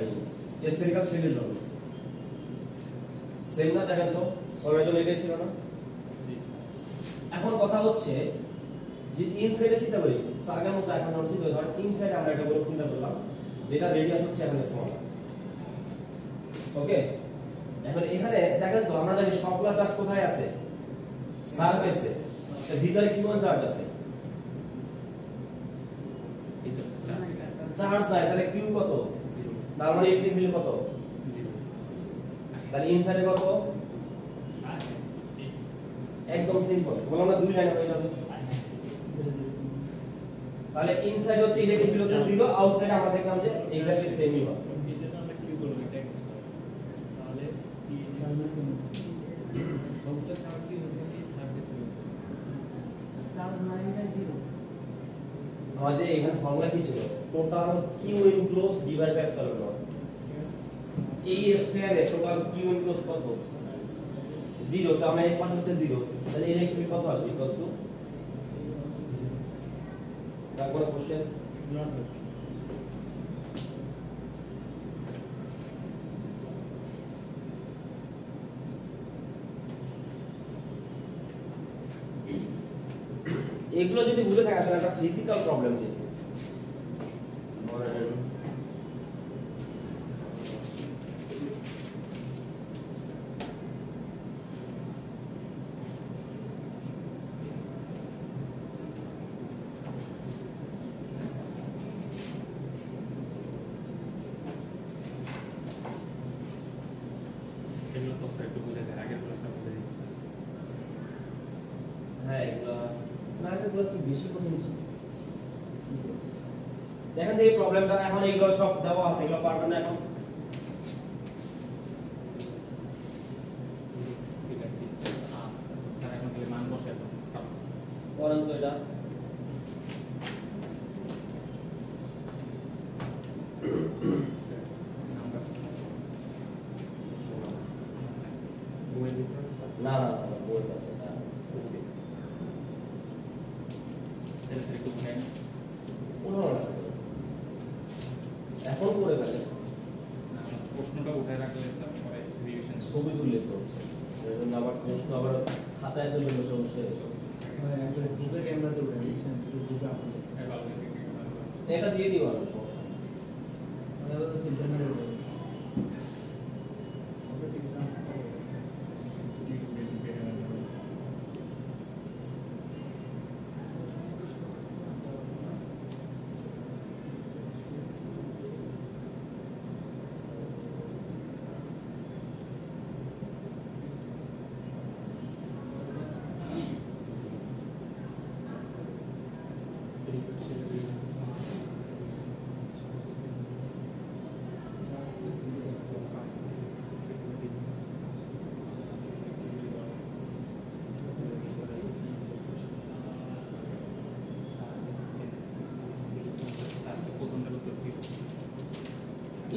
স্ফেরিক্যাল শেলের জন্য সেম না? দেখেন তো সলিডের জন্য এটাই ছিল না? এখন কথা হচ্ছে যে ইনসাইডে চিন্তা করি, সো আগের মতো এখন আমরা চিন্তা করি ইনসাইডে আমরা একটা বড় চিন্তা করলাম যেটা রেডিয়াস হচ্ছে এখানে স্মল। ওকে, এখন এখানে দেখেন তো আমরা জানি সবগুলা চার্জ কোথায় আছে? সারফেসে। এর ভিতরে কি কোন চার্জ আছে? চার্জ নাই, তাহলে কিউ কত? তার মানে ইলেকট্রিক ফিল্ড কত? তাহলে ইনসাইডে কত? একদম সিম্পল, বললাম না দুই লাইনে হয়ে যাবে। তাহলে ইনসাইড হচ্ছে ইলেকট্রিক ফিল্ড হচ্ছে 0, আউটসাইড আমরা দেখলাম যে এক্স্যাক্টলি সেমই হবে। এটা আমরা কি করব এটা তাহলে সবটা চার্জ কি হবে? সার্ভিস চার্জ নাই না 0। আমাদের এখানে ফর্মুলা কি ছিল? Total Q enclose divide by epsilon naught. এই স্কয়ারে টোটাল কিউ ইনক্লোজ কত? 0, তো আমরা এক পাশে হচ্ছে 0, তাহলে ইলেকট্রিক ফিল্ড কত আসবে? ইকুয়ালস টু তারপরে কোশ্চেন এগুলো যদি বুঝে থাকে আসলে একটা ফিজিক্যাল প্রবলেম যেটা ধরেন এগুলো তো স্যার একটু বোঝা যায়, আগের গুলো স্যার বোঝা যাচ্ছে। হ্যাঁ এগুলো না, এগুলো কি বেশি কঠিন ছিল? দেখেন যে এই প্রবলেমটা এখন এগুলো সব দেওয়া আছে, এগুলো পারবেন না এখন। স্যার এখন খালি মান বসে এখন করেন তো এটা। নাম্বার না না না বলতে হবে না। স্যার একটু বুঝাই। কোনো না, এখন করে ফেলে প্রশ্নটা উঠায় রাখলে স্যার পরে রিভিশন ছবি তুললে তো হচ্ছে, সেই জন্য আবার প্রশ্ন আবার খাতায় তুললে সমস্যা হয়েছে। বুকের ক্যামেরাতে উঠে দিচ্ছেন, বুকে আপনাদের এটা দিয়ে দিও আমি, সমস্যা নেই। ফিল্টার মেরে উঠে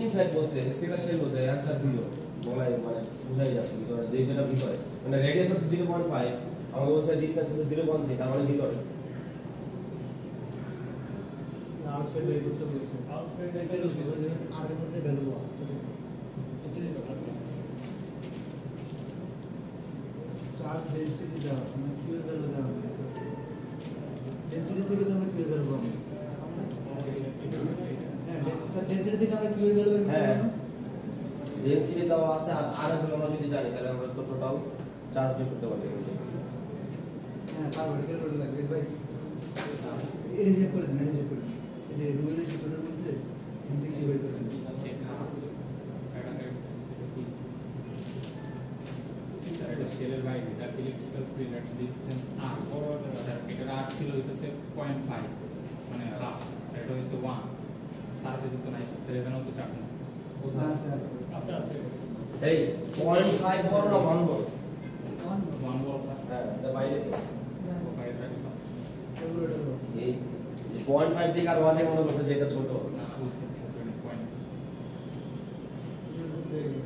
ইনসাইড বলছে, স্পিকার শেল বলছে অ্যানসার 0 বলাই মানে বুঝাই যাচ্ছে ভিতরে যে যেটা ভিতরে মানে রেডিয়াস হচ্ছে 0.5, আমাদের বলছে ডিসটেন্স হচ্ছে 0.3, তার মানে ভিতরে আউটসাইড বের করতে বলেছে। আউটসাইড এটা রয়েছে আর এর মধ্যে ভ্যালু চার্জ ডেনসিটি দেওয়া মানে কিউ এর ভ্যালু দেওয়া ডেনসিটি থেকে তোমরা কিউ এর ভ্যালু পাবো। স্যার ডেনসিটি থেকে আমরা কিউ এর ভ্যালু বের করতে হ্যাঁ পারবো ডেনসিটি দেওয়া আছে আর আর হলো আমরা যদি জানি তাহলে আমরা তো টোটাল চার্জ বের করতে পারবো হ্যাঁ পারবো এটা করে লাগবে ভাই এটা চেক করে দেন এটা চেক করে দেন এই যে রুয়েলের চিত্রটার মধ্যে ডেনসিটি কিউ বের করে দেন শেলের বাইরে তার ইলেকট্রিক্যাল ফিল্ড এট ডিসটেন্স r এটার r ছিল হইতেছে 0.5 মানে হাফ এটা হইছে 1 সারফেসে তো নাই তাহলে এখানেও তো চার্জ না আছে আছে আচ্ছা আছে এই 0.5 বড় না 1 বড় 1 বল স্যার হ্যাঁ এটা বাইরে তো বাইরে থাকে পাঁচ এই 0.5 থেকে আর 1 এর মনে করতে যে এটা ছোট না হইছে 20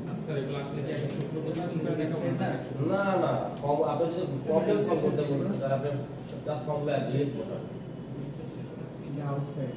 আচ্ছা স্যার এগুলো আসলে কি একটা সূত্র প্রতিস্থাপন করে দেখাবো না না আপনি যদি প্রবলেম সলভ করতে বলছেন তাহলে আপনি জাস্ট ফর্মুলা ডিলিট করুন এটা আউটসাইড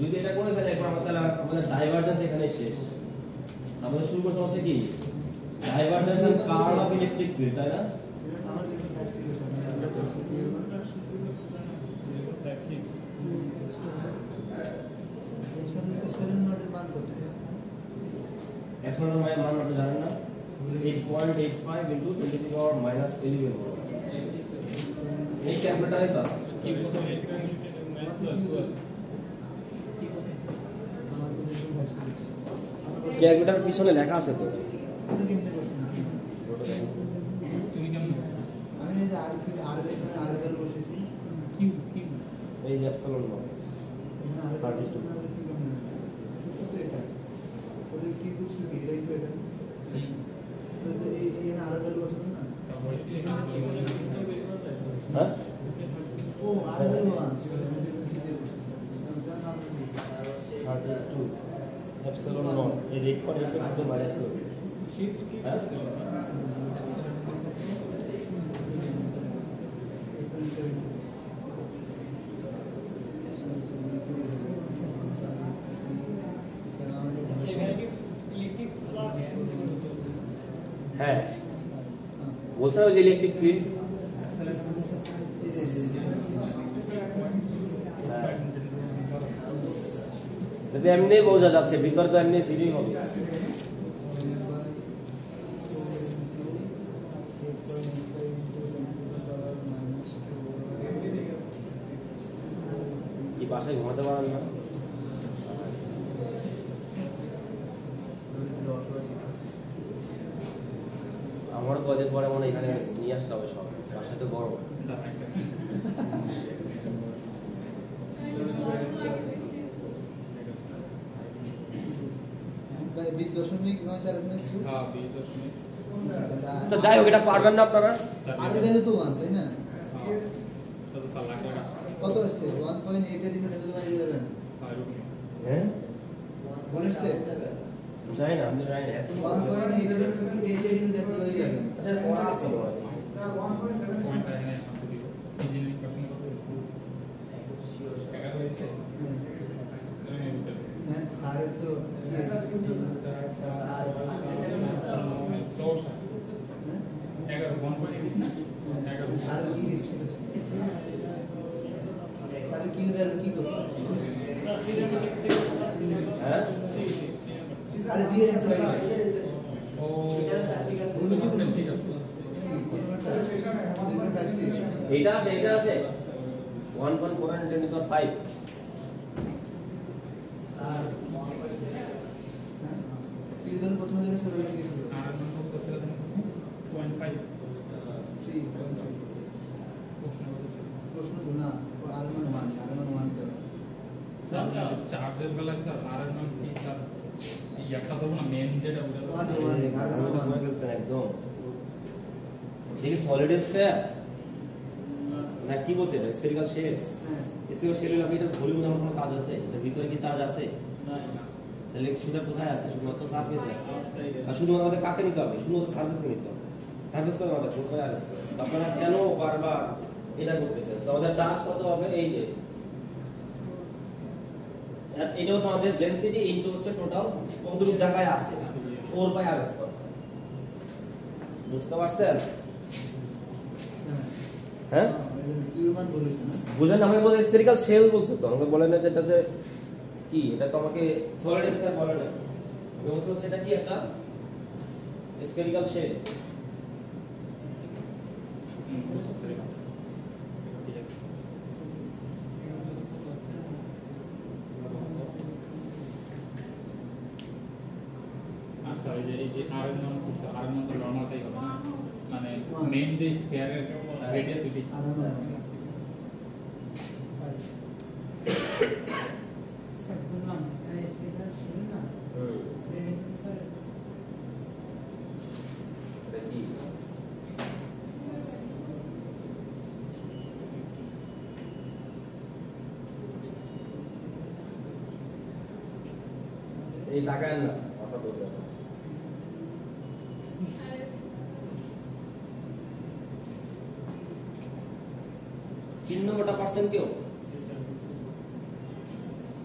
যদি এটা করে ফেলে একবার তাহলে আমাদের ডাইভারজেন্স এখানে শেষ আমাদের শুরু করতে হচ্ছে কি divergence and curl of electric field তাই না আমার যে ফাইভ সিকুয়েশন আমরা তো সেভেন নটের মান কত এখন আমরা মান আপনি জানেন না 8.85 into 10 to the power minus 11 এই ক্যালকুলেটরে তো আছে কি কথা আমার তো যেরকম ফাইভ সিকুয়েশন ক্যালকুলেটরের পিছনে লেখা আছে তো আমি কেমনে করছি না তুমি কেমন আমি এই যে আর কি আর এখানে আর ভ্যালু বসেছি কিউ কিউ এই যে এপসিলন নট এখানে আর 32 কি কেমনে সূত্র তো এটা ওই কি কিছু কি এটা কি এটা তো এই এখানে আর ভ্যালু বসবে না হ্যাঁ ও আর ভ্যালু আছে আমি যে বুঝি যে 32 এপসিলন নট এই 8.85 মাইনাস করবে শিফট কি হ্যাঁ সেখানে কি ইলেকট্রিক ফ্লাক্স হ্যাঁ বলছে ওই যে ইলেকট্রিক ফিল্ড যদি এমনি বোঝা যাচ্ছে ভিতরে তো এমনি ফিরিং হবে কি বাসায় ঘুমাতে পারেন না আমারও কদিন পরে মনে হয় এখানে নিয়ে আসতে হবে সব বাসায় তো গরম প্রায় 20.942 হ্যাঁ 20.9 আচ্ছা যাই হোক এটা পারবেন না আপনারা আর ভ্যালু তো 1 তাই না হ্যাঁ তো স্যার লাখ লাখ কত আসছে 1.88 into 10 to the power 11 আর হ্যাঁ বলেছে জানি না আমি জানি না 1.88 into 10 to the power 11 আচ্ছা পড়া আছে মনে হয় স্যার 1.7 পয়েন্ট এখানে আছে দিব ইঞ্জিনিয়ারিং কোশ্চেন কত হয়েছে 11 হয়েছে হ্যাঁ স্যারের তো 4 5 6 7 8 9 10 11 1.8 না 11 আর কি আর কি ইউজার কি করছে হ্যাঁ আরে বিয়ের অ্যান্সার ও ঠিক আছে এইটা আছে 1.410 তিনজন প্রথম দিনে শুরু হয়ে গেছিল আর মান কত ছিল জানেন 0.5 প্রশ্ন বলছে প্রশ্ন না আর মান তো স্যার চার্জের বেলায় স্যার আর এর মান কি স্যার এই একটা তো না মেন যেটা ওটা একদম দেখি সলিড স্ফিয়ার না কি বলছে এটা স্ফেরিক্যাল শেপ স্ফেরিক্যাল শেপ এর এটা ভলিউম নামক কোনো কাজ আছে এর ভিতরে কি চার্জ আছে তাহলে সুদা কোথায় আছে শুধুমাত্র সারফেসে আছে আর শুধুমাত্র আমাদের কাকে নিতে হবে শুধুমাত্র সারফেসকে নিতে হবে সারফেস করে আমাদের কোথায় আর আপনারা কেন বারবার এটা করতেছেন আমাদের চার্জ কত হবে এই যে এটা হচ্ছে আমাদের ডেনসিটি ইনটু হচ্ছে টোটাল কতটুকু জায়গায় আছে 4/r²। বুঝতে পারছেন? হ্যাঁ কিউমান বলেছেন না বুঝেন আমাকে বলে স্ফেরিক্যাল শেল বলছো তো আমাকে বলেন না যেটা যে কি এটা তো আমাকে সলিড স্ফিয়ার বলে না বলছো সেটা কি একটা স্ফেরিক্যাল শেল আচ্ছা এই যে আর এর মান কি স্যার আর এর মান তো নরমালটাই হবে না মানে মেইন যে স্ফিয়ারের রেডিয়াস এটি আর স্যার বুঝলাম এই স্পিকার শুনুন না স্যার এটা কি এই টাকা না কথা বলতে হবে তিন নম্বরটা পার্সেন্ট কেউ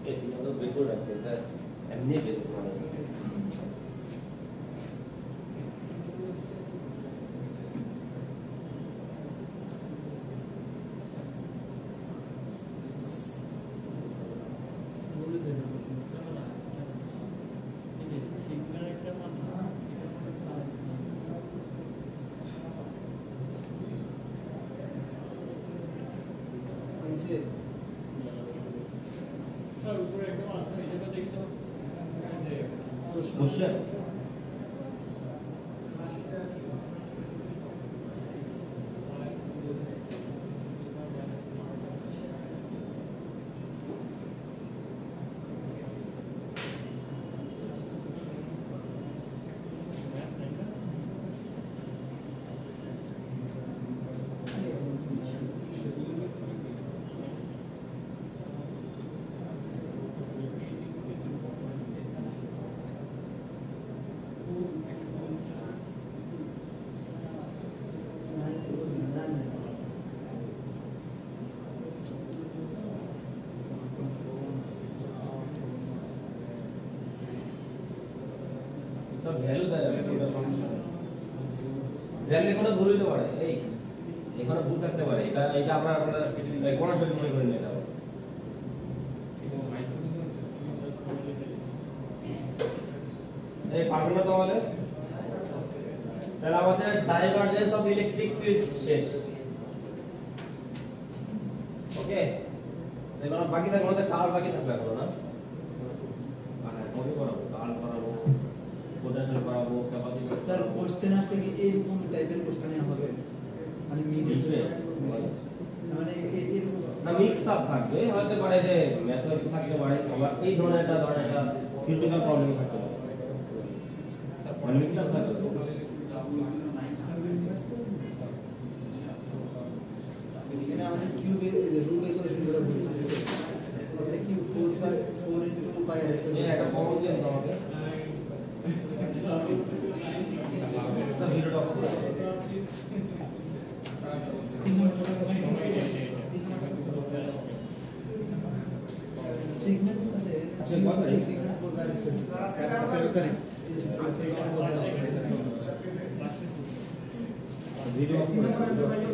এই তিন নম্বর বের করে রাখছে এটা এমনি বের করে বলেছেন সিগন্যাল একটা মান নিচে স্যার উপরে একটা মান আছে এটা দেখি তো বুঝছেন সব ভ্যালু দেয় এটা সমস্যা ভ্যালু এখানে ভুল হতে পারে এই এখানে ভুল থাকতে পারে এটা আমরা কোন সাথে মনে করি না এটা এই পারবে না তাহলে আমাদের ডাইভারজেন্স অফ ইলেকট্রিক ফিল্ড শেষ ওকে এবার বাকি থাকবে আমাদের কার্ল বাকি থাকবে এখন না কোনটা করাবো কার্ল করাবো পোটেনশিয়াল করাবো ক্যাপাসিটি স্যার কোশ্চেন আসলে কি এরকম টাইপের কোশ্চেনই হবে মানে লিখবে মানে এরকম না মিক্স আপ থাকবে হতে পারে যে ম্যাথমেটিক্স থাকতে পারে আবার এই ধরনের একটা থিওরিটিক্যাল প্রবলেম থাকতে পারে স্যার মিক্স আপ থাকবে এখানে আমাদের কিউব রুট বের করে শুরু করা বলেছে এটা কিউব 4 ইনটু পাই আর এই একটা ফর্মুলা দিন আমাকে স্যার ভিডিওটা অফ করে সিগন্যাল আছে আচ্ছা কত রে signal 4 by square signal 4 by square zero off করে